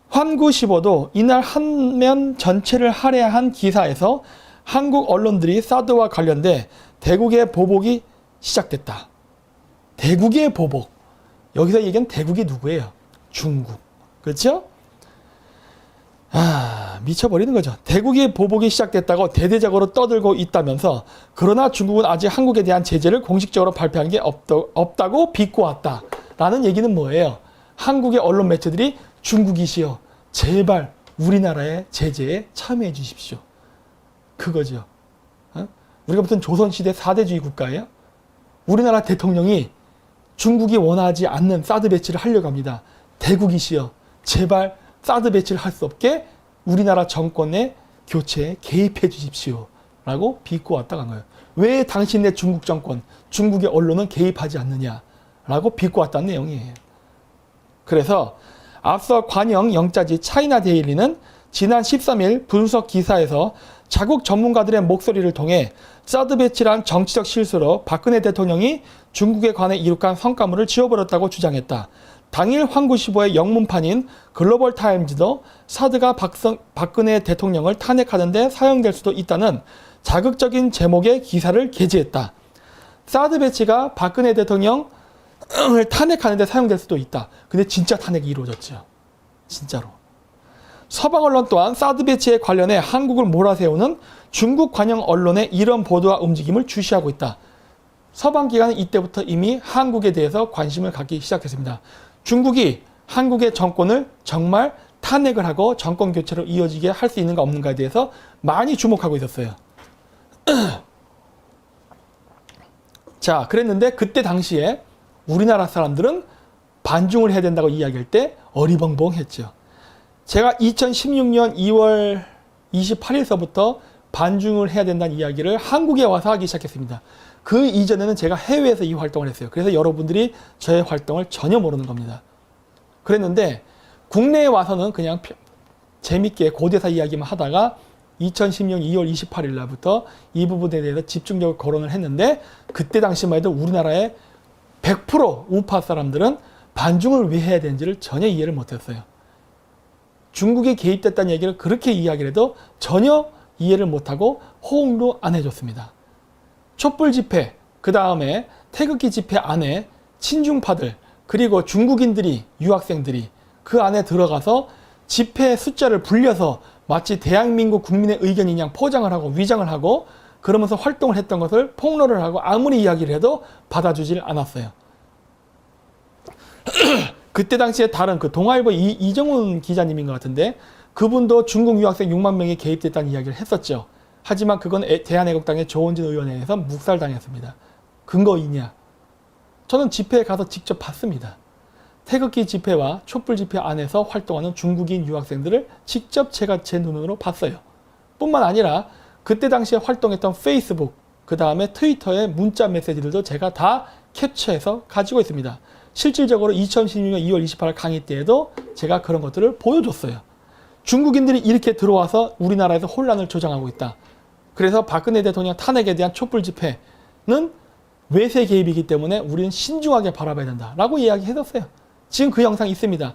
환구시보도 이날 한면 전체를 할애한 기사에서 한국 언론들이 사드와 관련돼 대국의 보복이 시작됐다. 대국의 보복. 여기서 얘기한 대국이 누구예요? 중국. 그렇죠? 미쳐버리는 거죠. 대국의 보복이 시작됐다고 대대적으로 떠들고 있다면서 그러나 중국은 아직 한국에 대한 제재를 공식적으로 발표한 게 없다고 비꼬았다. 라는 얘기는 뭐예요? 한국의 언론 매체들이 중국이시여 제발 우리나라의 제재에 참여해 주십시오. 그거죠. 우리가 무슨 조선시대 4대주의 국가예요? 우리나라 대통령이 중국이 원하지 않는 사드 배치를 하려고 합니다. 대국이시여 제발 사드 배치를 할 수 없게 우리나라 정권의 교체에 개입해 주십시오. 라고 비꼬았다고 한 거예요. 왜 당신네 중국 정권, 중국의 언론은 개입하지 않느냐? 라고 비꼬았다는 내용이에요. 그래서 앞서 관영 영자지 차이나 데일리는 지난 13일 분석 기사에서 자국 전문가들의 목소리를 통해 사드 배치란 정치적 실수로 박근혜 대통령이 중국에 관해 이룩한 성과물을 지워버렸다고 주장했다. 당일 환구시보의 영문판인 글로벌 타임즈도 사드가 박근혜 대통령을 탄핵하는 데 사용될 수도 있다는 자극적인 제목의 기사를 게재했다. 사드 배치가 박근혜 대통령을 탄핵하는 데 사용될 수도 있다. 근데 진짜 탄핵이 이루어졌죠. 진짜로. 서방 언론 또한 사드 배치에 관련해 한국을 몰아세우는 중국 관영 언론의 이런 보도와 움직임을 주시하고 있다. 서방 기관은 이때부터 이미 한국에 대해서 관심을 갖기 시작했습니다. 중국이 한국의 정권을 정말 탄핵을 하고 정권 교체로 이어지게 할 수 있는가 없는가에 대해서 많이 주목하고 있었어요. 자, 그랬는데 그때 당시에 우리나라 사람들은 반중을 해야 된다고 이야기할 때 어리벙벙했죠. 제가 2016년 2월 28일서부터 반중을 해야 된다는 이야기를 한국에 와서 하기 시작했습니다. 그 이전에는 제가 해외에서 이 활동을 했어요. 그래서 여러분들이 저의 활동을 전혀 모르는 겁니다. 그랬는데 국내에 와서는 그냥 재밌게 고대사 이야기만 하다가 2016년 2월 28일 날부터 이 부분에 대해서 집중적으로 거론을 했는데 그때 당시만 해도 우리나라의 100% 우파 사람들은 반중을 왜 해야 되는지를 전혀 이해를 못했어요. 중국이 개입됐다는 얘기를 그렇게 이야기를 해도 전혀 이해를 못하고 호응도 안 해줬습니다. 촛불 집회, 그 다음에 태극기 집회 안에 친중파들, 그리고 중국인들이, 유학생들이 그 안에 들어가서 집회 숫자를 불려서 마치 대한민국 국민의 의견인 양 포장을 하고 위장을 하고 그러면서 활동을 했던 것을 폭로를 하고 아무리 이야기를 해도 받아주질 않았어요. 그때 당시에 다른 그 동아일보 이정훈 기자님인 것 같은데 그분도 중국 유학생 6만 명이 개입됐다는 이야기를 했었죠. 하지만 그건 대한애국당의 조원진 의원에 의해서 묵살당했습니다. 근거이냐? 저는 집회에 가서 직접 봤습니다. 태극기 집회와 촛불 집회 안에서 활동하는 중국인 유학생들을 직접 제가 제 눈으로 봤어요. 뿐만 아니라 그때 당시에 활동했던 페이스북, 그 다음에 트위터의 문자 메시지들도 제가 다 캡처해서 가지고 있습니다. 실질적으로 2016년 2월 28일 강의 때에도 제가 그런 것들을 보여줬어요. 중국인들이 이렇게 들어와서 우리나라에서 혼란을 조장하고 있다. 그래서 박근혜 대통령 탄핵에 대한 촛불 집회는 외세 개입이기 때문에 우리는 신중하게 바라봐야 된다라고 이야기했었어요. 지금 그 영상이 있습니다.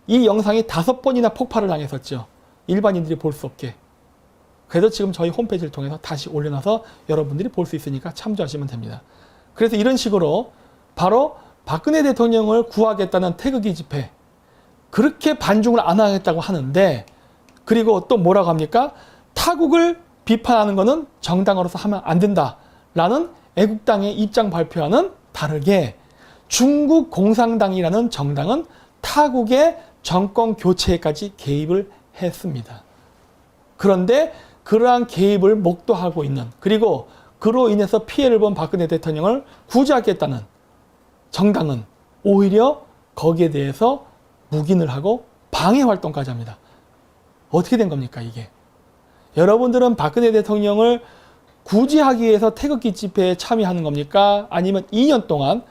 이 영상이 5번이나 폭발을 당했었죠. 일반인들이 볼 수 없게. 그래서 지금 저희 홈페이지를 통해서 다시 올려놔서 여러분들이 볼 수 있으니까 참조하시면 됩니다. 그래서 이런 식으로 바로 박근혜 대통령을 구하겠다는 태극기 집회, 그렇게 반중을 안 하겠다고 하는데, 그리고 또 뭐라고 합니까? 타국을 비판하는 것은 정당으로서 하면 안 된다라는 애국당의 입장 발표와는 다르게 중국 공산당이라는 정당은 타국의 정권 교체까지 개입을 했습니다. 그런데 그러한 개입을 목도하고 있는, 그리고 그로 인해서 피해를 본 박근혜 대통령을 구제하겠다는 정당은 오히려 거기에 대해서 묵인을 하고 방해 활동까지 합니다. 어떻게 된 겁니까, 이게? 여러분들은 박근혜 대통령을 구제하기 위해서 태극기 집회에 참여하는 겁니까? 아니면 2년 동안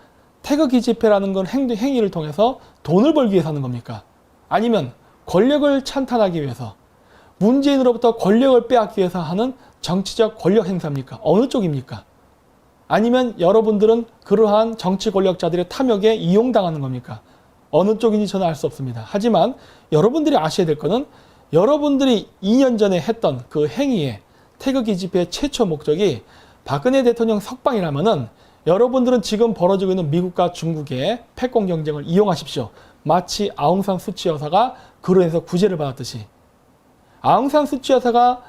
태극기 집회라는 건 행위를 통해서 돈을 벌기 위해서 하는 겁니까? 아니면 권력을 찬탄하기 위해서, 문재인으로부터 권력을 빼앗기 위해서 하는 정치적 권력 행사입니까? 어느 쪽입니까? 아니면 여러분들은 그러한 정치 권력자들의 탐욕에 이용당하는 겁니까? 어느 쪽인지 저는 알 수 없습니다. 하지만 여러분들이 아셔야 될 것은 여러분들이 2년 전에 했던 그 행위의 태극기 집회의 최초 목적이 박근혜 대통령 석방이라면은 여러분들은 지금 벌어지고 있는 미국과 중국의 패권 경쟁을 이용하십시오. 마치 아웅산 수치 여사가 그로 인해서 구제를 받았듯이. 아웅산 수치 여사가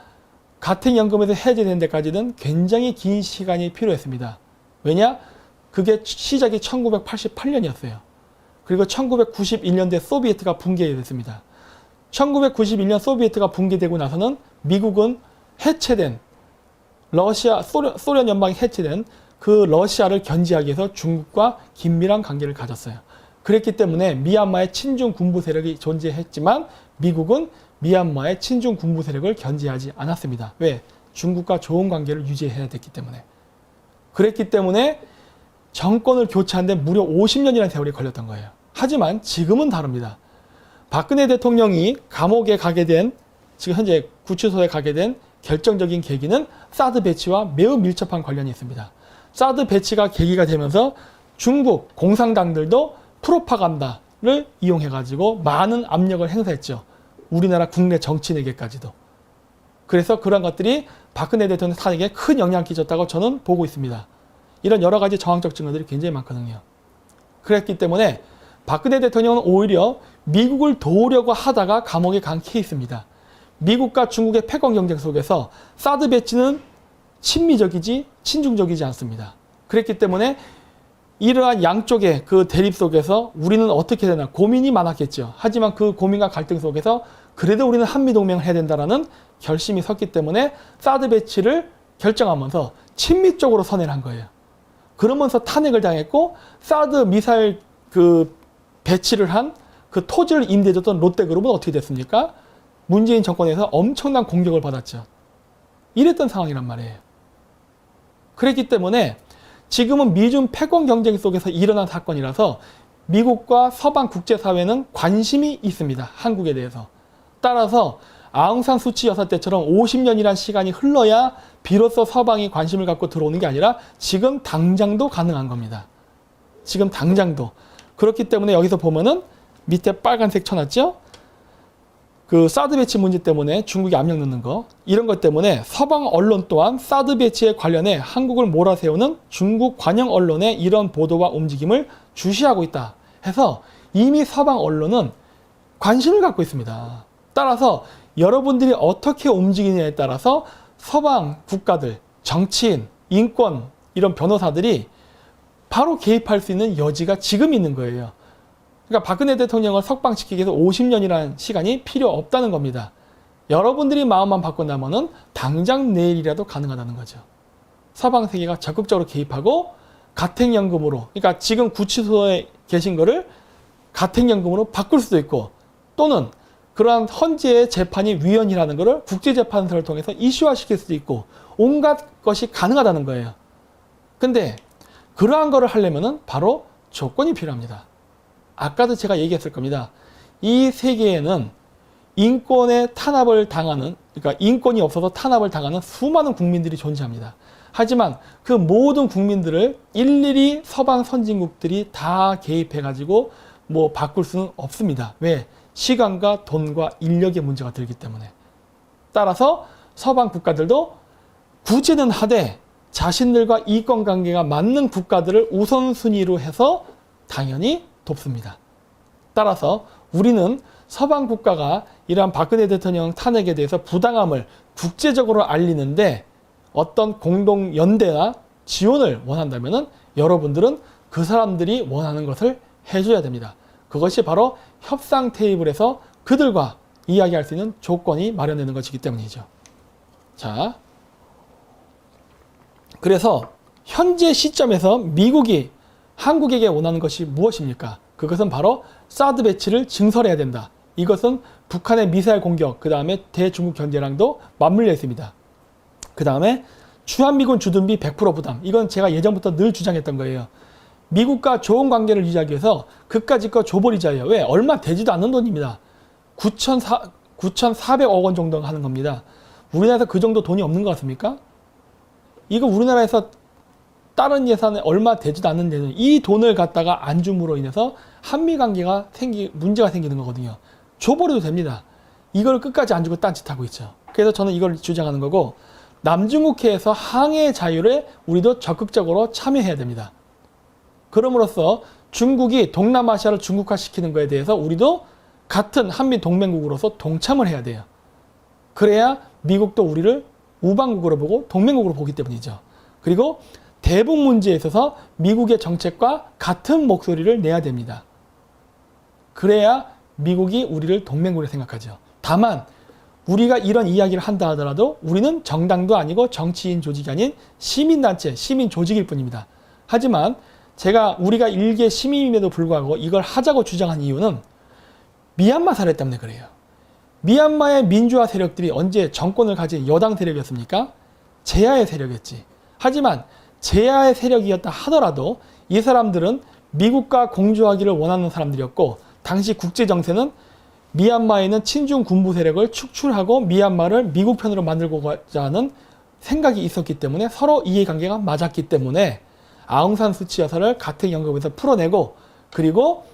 가택연금에서 해제된 데까지는 굉장히 긴 시간이 필요했습니다. 왜냐? 그게 시작이 1988년이었어요. 그리고 1991년대 소비에트가 붕괴됐습니다. 1991년 소비에트가 붕괴되고 나서는 미국은 해체된 소련 연방이 해체된 그 러시아를 견제하기 위해서 중국과 긴밀한 관계를 가졌어요. 그랬기 때문에 미얀마의 친중 군부 세력이 존재했지만 미국은 미얀마의 친중 군부 세력을 견제하지 않았습니다. 왜? 중국과 좋은 관계를 유지해야 됐기 때문에. 그랬기 때문에 정권을 교체하는데 무려 50년이라는 세월이 걸렸던 거예요. 하지만 지금은 다릅니다. 박근혜 대통령이 감옥에 가게 된, 지금 현재 구치소에 가게 된 결정적인 계기는 사드 배치와 매우 밀접한 관련이 있습니다. 사드 배치가 계기가 되면서 중국 공산당들도 프로파간다를 이용해가지고 많은 압력을 행사했죠. 우리나라 국내 정치인에게까지도. 그래서 그런 것들이 박근혜 대통령 탄핵에 큰 영향을 끼쳤다고 저는 보고 있습니다. 이런 여러 가지 정황적 증거들이 굉장히 많거든요. 그랬기 때문에 박근혜 대통령은 오히려 미국을 도우려고 하다가 감옥에 간 케이스입니다. 미국과 중국의 패권 경쟁 속에서 사드 배치는 친미적이지 친중적이지 않습니다. 그랬기 때문에 이러한 양쪽의 그 대립 속에서 우리는 어떻게 되나 고민이 많았겠죠. 하지만 그 고민과 갈등 속에서 그래도 우리는 한미동맹을 해야 된다라는 결심이 섰기 때문에 사드 배치를 결정하면서 친미 쪽으로 선회를 한 거예요. 그러면서 탄핵을 당했고 사드 미사일 그 배치를 한 그 토지를 임대해줬던 롯데그룹은 어떻게 됐습니까? 문재인 정권에서 엄청난 공격을 받았죠. 이랬던 상황이란 말이에요. 그랬기 때문에 지금은 미중 패권 경쟁 속에서 일어난 사건이라서 미국과 서방 국제사회는 관심이 있습니다. 한국에 대해서. 따라서 아웅산 수치 여사 때처럼 50년이란 시간이 흘러야 비로소 서방이 관심을 갖고 들어오는 게 아니라 지금 당장도 가능한 겁니다. 지금 당장도. 그렇기 때문에 여기서 보면은 밑에 빨간색 쳐놨죠? 그 사드 배치 문제 때문에 중국이 압력 넣는 거, 이런 것 때문에 서방 언론 또한 사드 배치에 관련해 한국을 몰아세우는 중국 관영 언론의 이런 보도와 움직임을 주시하고 있다 해서 이미 서방 언론은 관심을 갖고 있습니다. 따라서 여러분들이 어떻게 움직이느냐에 따라서 서방 국가들, 정치인, 인권, 이런 변호사들이 바로 개입할 수 있는 여지가 지금 있는 거예요. 그러니까 박근혜 대통령을 석방시키기 위해서 50년이라는 시간이 필요 없다는 겁니다. 여러분들이 마음만 바꾼다면은 당장 내일이라도 가능하다는 거죠. 서방 세계가 적극적으로 개입하고 가택연금으로, 그러니까 지금 구치소에 계신 거를 가택연금으로 바꿀 수도 있고, 또는 그러한 헌재의 재판이 위헌이라는 것을 국제재판소를 통해서 이슈화시킬 수도 있고, 온갖 것이 가능하다는 거예요. 근데 그러한 거를 하려면은 바로 조건이 필요합니다. 아까도 제가 얘기했을 겁니다. 이 세계에는 인권의 탄압을 당하는, 그러니까 인권이 없어서 탄압을 당하는 수많은 국민들이 존재합니다. 하지만 그 모든 국민들을 일일이 서방 선진국들이 다 개입해가지고 뭐 바꿀 수는 없습니다. 왜? 시간과 돈과 인력의 문제가 들기 때문에. 따라서 서방 국가들도 구제는 하되 자신들과 이권관계가 맞는 국가들을 우선순위로 해서 당연히 돕습니다. 따라서 우리는 서방 국가가 이러한 박근혜 대통령 탄핵에 대해서 부당함을 국제적으로 알리는데 어떤 공동 연대나 지원을 원한다면은 여러분들은 그 사람들이 원하는 것을 해줘야 됩니다. 그것이 바로 협상 테이블에서 그들과 이야기할 수 있는 조건이 마련되는 것이기 때문이죠. 자, 그래서 현재 시점에서 미국이 한국에게 원하는 것이 무엇입니까? 그것은 바로 사드 배치를 증설해야 된다. 이것은 북한의 미사일 공격, 그 다음에 대중국 견제랑도 맞물려 있습니다. 그 다음에 주한미군 주둔비 100% 부담. 이건 제가 예전부터 늘 주장했던 거예요. 미국과 좋은 관계를 유지하기 위해서 그까짓 거 줘버리자예요. 왜? 얼마 되지도 않는 돈입니다. 9,400억 원 정도 하는 겁니다. 우리나라에서 그 정도 돈이 없는 것 같습니까? 이거 우리나라에서 다른 예산에 얼마 되지도 않는 데는 이 돈을 갖다가 안 줌으로 인해서 한미 관계가 문제가 생기는 거거든요. 줘버려도 됩니다. 이걸 끝까지 안 주고 딴짓하고 있죠. 그래서 저는 이걸 주장하는 거고, 남중국해에서 항해 자유를 우리도 적극적으로 참여해야 됩니다. 그럼으로써 중국이 동남아시아를 중국화시키는 것에 대해서 우리도 같은 한미 동맹국으로서 동참을 해야 돼요. 그래야 미국도 우리를 우방국으로 보고 동맹국으로 보기 때문이죠. 그리고 대북 문제에 있어서 미국의 정책과 같은 목소리를 내야 됩니다. 그래야 미국이 우리를 동맹국으로 생각하죠. 다만 우리가 이런 이야기를 한다 하더라도 우리는 정당도 아니고 정치인 조직이 아닌 시민단체, 시민 조직일 뿐입니다. 하지만 우리가 일개 시민임에도 불구하고 이걸 하자고 주장한 이유는 미얀마 사례 때문에 그래요. 미얀마의 민주화 세력들이 언제 정권을 가진 여당 세력이었습니까? 제야의 세력이었지. 하지만 제야의 세력이었다 하더라도 이 사람들은 미국과 공조하기를 원하는 사람들이었고, 당시 국제정세는 미얀마에 있는 친중 군부 세력을 축출하고 미얀마를 미국 편으로 만들고자 하는 생각이 있었기 때문에 서로 이해관계가 맞았기 때문에 아웅산 수치 여사를 가택연금에서 풀어내고, 그리고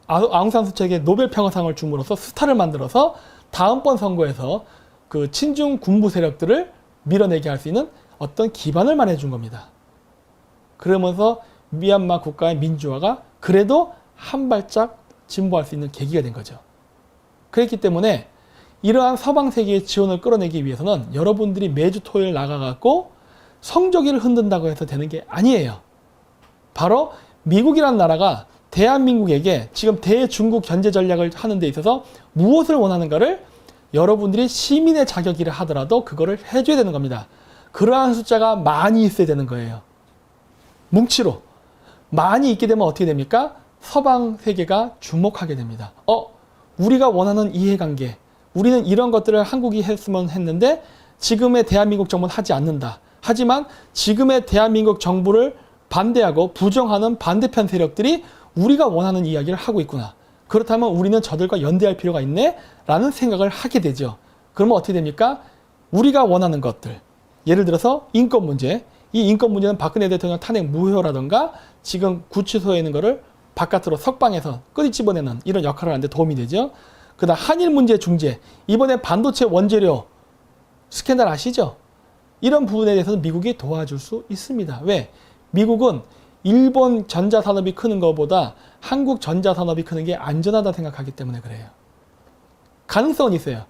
아웅산 수치에게 노벨 평화상을 줌으로써 스타를 만들어서 다음번 선거에서 그 친중 군부 세력들을 밀어내게 할 수 있는 어떤 기반을 마련해 준 겁니다. 그러면서 미얀마 국가의 민주화가 그래도 한 발짝 진보할 수 있는 계기가 된 거죠. 그렇기 때문에 이러한 서방 세계의 지원을 끌어내기 위해서는 여러분들이 매주 토요일 나가갖고 성조기를 흔든다고 해서 되는 게 아니에요. 바로 미국이라는 나라가 대한민국에게 지금 대중국 견제 전략을 하는 데 있어서 무엇을 원하는가를 여러분들이 시민의 자격이라 하더라도 그거를 해줘야 되는 겁니다. 그러한 숫자가 많이 있어야 되는 거예요. 뭉치로. 많이 있게 되면 어떻게 됩니까? 서방 세계가 주목하게 됩니다. 우리가 원하는 이해관계, 우리는 이런 것들을 한국이 했으면 했는데 지금의 대한민국 정부는 하지 않는다. 하지만 지금의 대한민국 정부를 반대하고 부정하는 반대편 세력들이 우리가 원하는 이야기를 하고 있구나. 그렇다면 우리는 저들과 연대할 필요가 있네? 라는 생각을 하게 되죠. 그러면 어떻게 됩니까? 우리가 원하는 것들. 예를 들어서 인권 문제. 이 인권 문제는 박근혜 대통령 탄핵 무효라던가 지금 구치소에 있는 거를 바깥으로 석방해서 끄집어내는 이런 역할을 하는데 도움이 되죠. 그다음 한일 문제 중재. 이번에 반도체 원재료 스캔들 아시죠? 이런 부분에 대해서는 미국이 도와줄 수 있습니다. 왜? 미국은 일본 전자산업이 크는 것보다 한국 전자산업이 크는 게 안전하다 생각하기 때문에 그래요. 가능성은 있어요.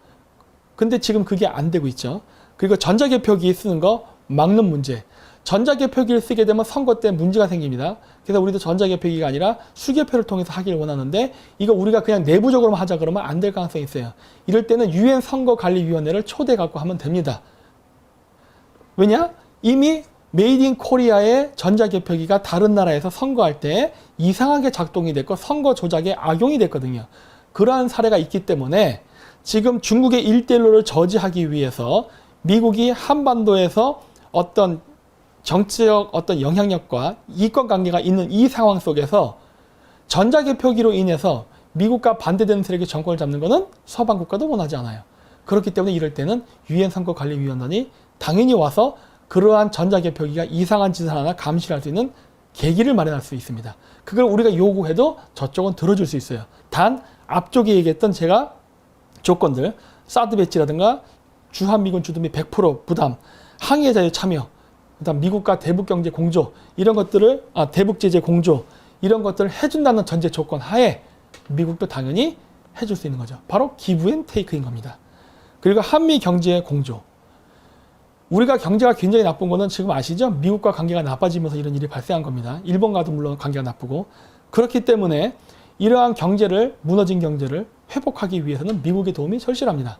근데 지금 그게 안 되고 있죠. 그리고 전자개표기 쓰는 거 막는 문제. 전자개표기를 쓰게 되면 선거 때 문제가 생깁니다. 그래서 우리도 전자개표기가 아니라 수개표를 통해서 하기를 원하는데 이거 우리가 그냥 내부적으로만 하자 그러면 안 될 가능성이 있어요. 이럴 때는 유엔 선거관리위원회를 초대 갖고 하면 됩니다. 왜냐? 이미 메이드 인 코리아의 전자개표기가 다른 나라에서 선거할 때 이상하게 작동이 됐고 선거 조작에 악용이 됐거든요. 그러한 사례가 있기 때문에 지금 중국의 1대1를 저지하기 위해서 미국이 한반도에서 어떤 정치적 어떤 영향력과 이권 관계가 있는 이 상황 속에서 전자개표기로 인해서 미국과 반대되는 세력이 정권을 잡는 것은 서방 국가도 원하지 않아요. 그렇기 때문에 이럴 때는 유엔 선거관리위원단이 당연히 와서 그러한 전자개표기가 이상한 짓을 하나 감시를 할 수 있는 계기를 마련할 수 있습니다. 그걸 우리가 요구해도 저쪽은 들어줄 수 있어요. 단 앞쪽에 얘기했던 제가 조건들, 사드 배치라든가 주한미군 주둔비 100% 부담, 항해 자유 참여, 그다음 미국과 대북 경제 공조 이런 것들을 대북 제재 공조 이런 것들을 해준다는 전제 조건 하에 미국도 당연히 해줄 수 있는 거죠. 바로 기브 앤 테이크인 겁니다. 그리고 한미 경제 공조. 우리가 경제가 굉장히 나쁜 거는 지금 아시죠? 미국과 관계가 나빠지면서 이런 일이 발생한 겁니다. 일본과도 물론 관계가 나쁘고. 그렇기 때문에 이러한 경제를, 무너진 경제를 회복하기 위해서는 미국의 도움이 절실합니다.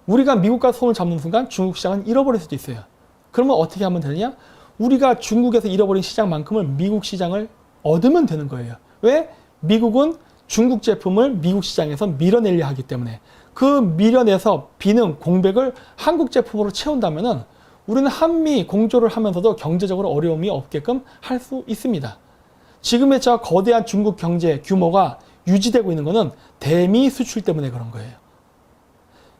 우리가 미국과 손을 잡는 순간 중국 시장은 잃어버릴 수도 있어요. 그러면 어떻게 하면 되느냐? 우리가 중국에서 잃어버린 시장만큼을 미국 시장을 얻으면 되는 거예요. 왜? 미국은 중국 제품을 미국 시장에서 밀어내려 하기 때문에 그 밀어내서 비는 공백을 한국 제품으로 채운다면은 우리는 한미 공조를 하면서도 경제적으로 어려움이 없게끔 할 수 있습니다. 지금의 저 거대한 중국 경제 규모가 유지되고 있는 것은 대미 수출 때문에 그런 거예요.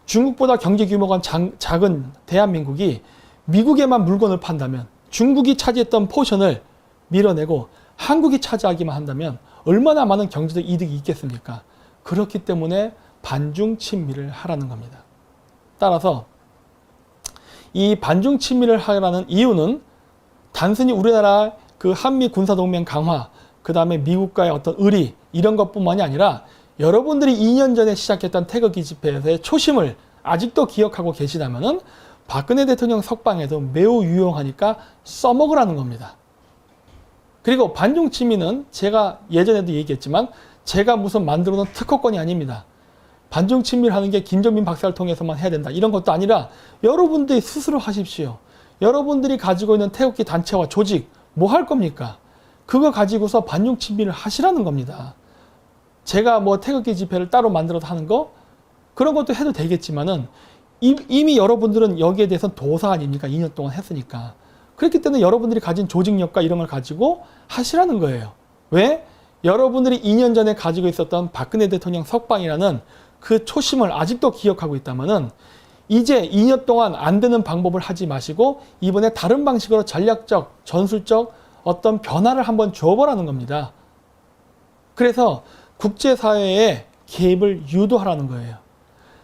중국보다 경제 규모가 작은 대한민국이 미국에만 물건을 판다면 중국이 차지했던 포션을 밀어내고 한국이 차지하기만 한다면 얼마나 많은 경제적 이득이 있겠습니까? 그렇기 때문에 반중 친미를 하라는 겁니다. 따라서 이 반중 친미를 하라는 이유는 단순히 우리나라 그 한미 군사동맹 강화, 그 다음에 미국과의 어떤 의리 이런 것뿐만이 아니라 여러분들이 2년 전에 시작했던 태극기 집회에서의 초심을 아직도 기억하고 계시다면은 박근혜 대통령 석방에도 매우 유용하니까 써먹으라는 겁니다. 그리고 반중 친미는 제가 예전에도 얘기했지만 제가 무슨 만들어 놓은 특허권이 아닙니다. 반중 친미를 하는 게 김전민 박사를 통해서만 해야 된다. 이런 것도 아니라 여러분들이 스스로 하십시오. 여러분들이 가지고 있는 태극기 단체와 조직 뭐 할 겁니까? 그거 가지고서 반중 친미를 하시라는 겁니다. 제가 뭐 태극기 집회를 따로 만들어서 하는 거 그런 것도 해도 되겠지만은 이미 여러분들은 여기에 대해서는 도사 아닙니까? 2년 동안 했으니까. 그렇기 때문에 여러분들이 가진 조직력과 이런 걸 가지고 하시라는 거예요. 왜? 여러분들이 2년 전에 가지고 있었던 박근혜 대통령 석방이라는 그 초심을 아직도 기억하고 있다면은 이제 2년 동안 안 되는 방법을 하지 마시고 이번에 다른 방식으로 전략적, 전술적 어떤 변화를 한번 줘보라는 겁니다. 그래서 국제사회에 개입을 유도하라는 거예요.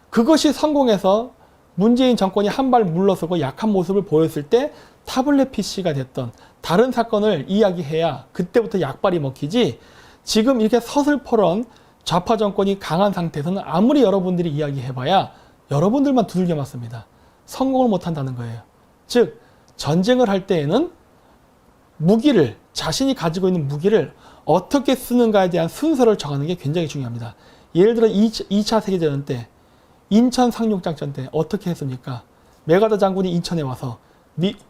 그것이 성공해서 문재인 정권이 한 발 물러서고 약한 모습을 보였을 때 타블렛 PC가 됐던 다른 사건을 이야기해야 그때부터 약발이 먹히지 지금 이렇게 서슬퍼런 좌파 정권이 강한 상태에서는 아무리 여러분들이 이야기해봐야 여러분들만 두들겨 맞습니다. 성공을 못한다는 거예요. 즉 전쟁을 할 때에는 무기를, 자신이 가지고 있는 무기를 어떻게 쓰는가에 대한 순서를 정하는 게 굉장히 중요합니다. 예를 들어 2차 세계대전 때, 인천 상륙작전 때 어떻게 했습니까? 메가더 장군이 인천에 와서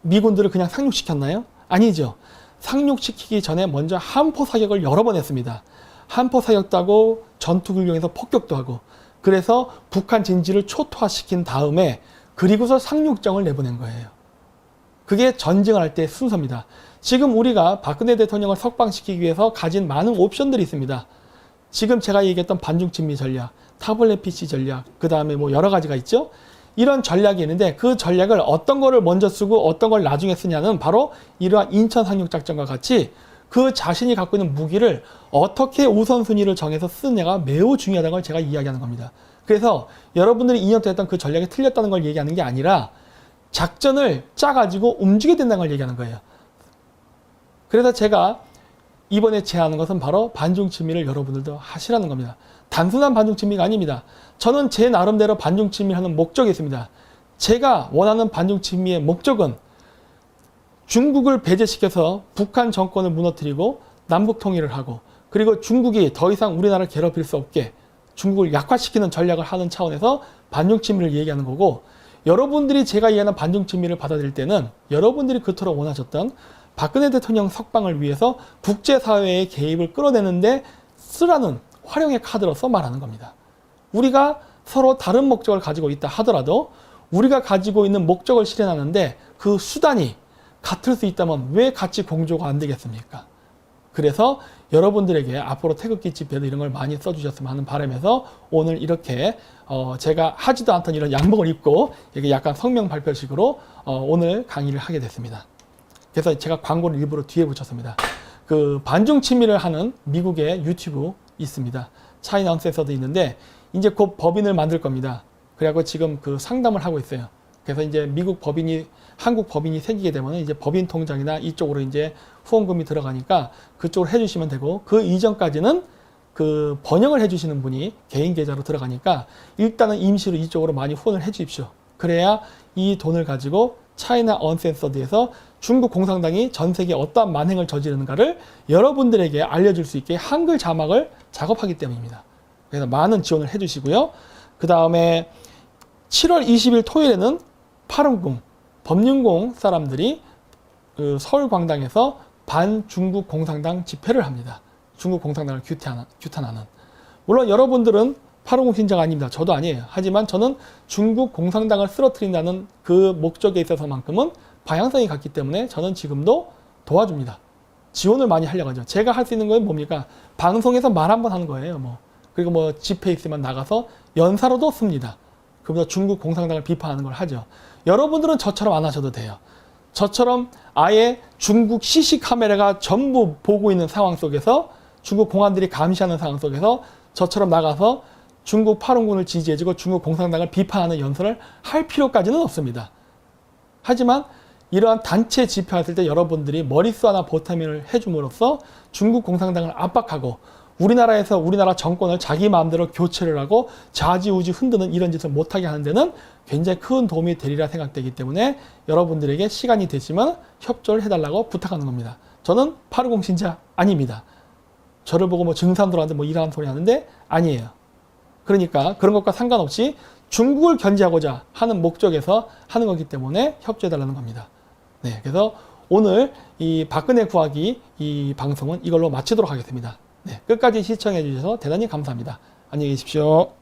미군들을 그냥 상륙시켰나요? 아니죠. 상륙시키기 전에 먼저 함포 사격을 여러 번 했습니다. 함포 사격도 하고 전투훈련에서 폭격도 하고, 그래서 북한 진지를 초토화시킨 다음에 그리고서 상륙정을 내보낸 거예요. 그게 전쟁을 할 때 순서입니다. 지금 우리가 박근혜 대통령을 석방시키기 위해서 가진 많은 옵션들이 있습니다. 지금 제가 얘기했던 반중친미 전략, 타블렛 PC 전략, 그 다음에 뭐 여러 가지가 있죠. 이런 전략이 있는데 그 전략을 어떤 거를 먼저 쓰고 어떤 걸 나중에 쓰냐는 바로 이러한 인천 상륙작전과 같이 그 자신이 갖고 있는 무기를 어떻게 우선순위를 정해서 쓰느냐가 매우 중요하다는 걸 제가 이야기하는 겁니다. 그래서 여러분들이 2년 동안 했던 그 전략이 틀렸다는 걸 얘기하는 게 아니라 작전을 짜가지고 움직여야 된다는 걸 얘기하는 거예요. 그래서 제가 이번에 제안하는 것은 바로 반중친미를 여러분들도 하시라는 겁니다. 단순한 반중친미가 아닙니다. 저는 제 나름대로 반중친미를 하는 목적이 있습니다. 제가 원하는 반중친미의 목적은 중국을 배제시켜서 북한 정권을 무너뜨리고 남북 통일을 하고, 그리고 중국이 더 이상 우리나라를 괴롭힐 수 없게 중국을 약화시키는 전략을 하는 차원에서 반중친미를 얘기하는 거고, 여러분들이 제가 얘기하는 반중친미를 받아들일 때는 여러분들이 그토록 원하셨던 박근혜 대통령 석방을 위해서 국제사회의 개입을 끌어내는데 쓰라는 활용의 카드로서 말하는 겁니다. 우리가 서로 다른 목적을 가지고 있다 하더라도 우리가 가지고 있는 목적을 실현하는데 그 수단이 같을 수 있다면 왜 같이 공조가 안 되겠습니까? 그래서 여러분들에게 앞으로 태극기 집회도 이런 걸 많이 써주셨으면 하는 바람에서 오늘 이렇게 제가 하지도 않던 이런 양복을 입고 이게 약간 성명 발표식으로 오늘 강의를 하게 됐습니다. 그래서 제가 광고를 일부러 뒤에 붙였습니다. 그 반중친미를 하는 미국의 유튜브 있습니다. 차이나 언센서도 있는데 이제 곧 법인을 만들 겁니다. 그래갖고 지금 그 상담을 하고 있어요. 그래서 이제 미국 법인이, 한국 법인이 생기게 되면 이제 법인 통장이나 이쪽으로 이제 후원금이 들어가니까 그쪽으로 해주시면 되고, 그 이전까지는 그 번역을 해주시는 분이 개인 계좌로 들어가니까 일단은 임시로 이쪽으로 많이 후원을 해주십시오. 그래야 이 돈을 가지고 차이나 언센서드에서 중국 공산당이 전 세계에 어떠한 만행을 저지르는가를 여러분들에게 알려줄 수 있게 한글 자막을 작업하기 때문입니다. 그래서 많은 지원을 해주시고요. 그 다음에 7월 20일 토요일에는 파룬궁 법륜공 사람들이 그 서울광장에서 반중국 공산당 집회를 합니다. 중국 공산당을 규탄하는. 물론 여러분들은 파룬궁 신자가 아닙니다. 저도 아니에요. 하지만 저는 중국 공산당을 쓰러뜨린다는 그 목적에 있어서만큼은 방향성이 같기 때문에 저는 지금도 도와줍니다. 지원을 많이 하려고 하죠. 제가 할 수 있는 건 뭡니까? 방송에서 말 한번 하는 거예요. 그리고 뭐 집회 있으면 나가서 연사로도 씁니다. 그보다 중국 공산당을 비판하는 걸 하죠. 여러분들은 저처럼 안 하셔도 돼요. 저처럼 아예 중국 CC 카메라가 전부 보고 있는 상황 속에서, 중국 공안들이 감시하는 상황 속에서 저처럼 나가서 중국 파룬군을 지지해주고 중국 공산당을 비판하는 연설을 할 필요까지는 없습니다. 하지만 이러한 단체 집회했을 때 여러분들이 머릿수 하나 보탬을 해줌으로써 중국 공산당을 압박하고 우리나라에서 우리나라 정권을 자기 마음대로 교체를 하고 좌지우지 흔드는 이런 짓을 못하게 하는 데는 굉장히 큰 도움이 되리라 생각되기 때문에 여러분들에게 시간이 되시면 협조를 해달라고 부탁하는 겁니다. 저는 파룬궁 신자 아닙니다. 저를 보고 뭐 증산도라는데 뭐 이러한 소리 하는데 아니에요. 그러니까 그런 것과 상관없이 중국을 견제하고자 하는 목적에서 하는 거기 때문에 협조해달라는 겁니다. 네, 그래서 오늘 이 박근혜 구하기 이 방송은 이걸로 마치도록 하겠습니다. 네, 끝까지 시청해 주셔서 대단히 감사합니다. 안녕히 계십시오.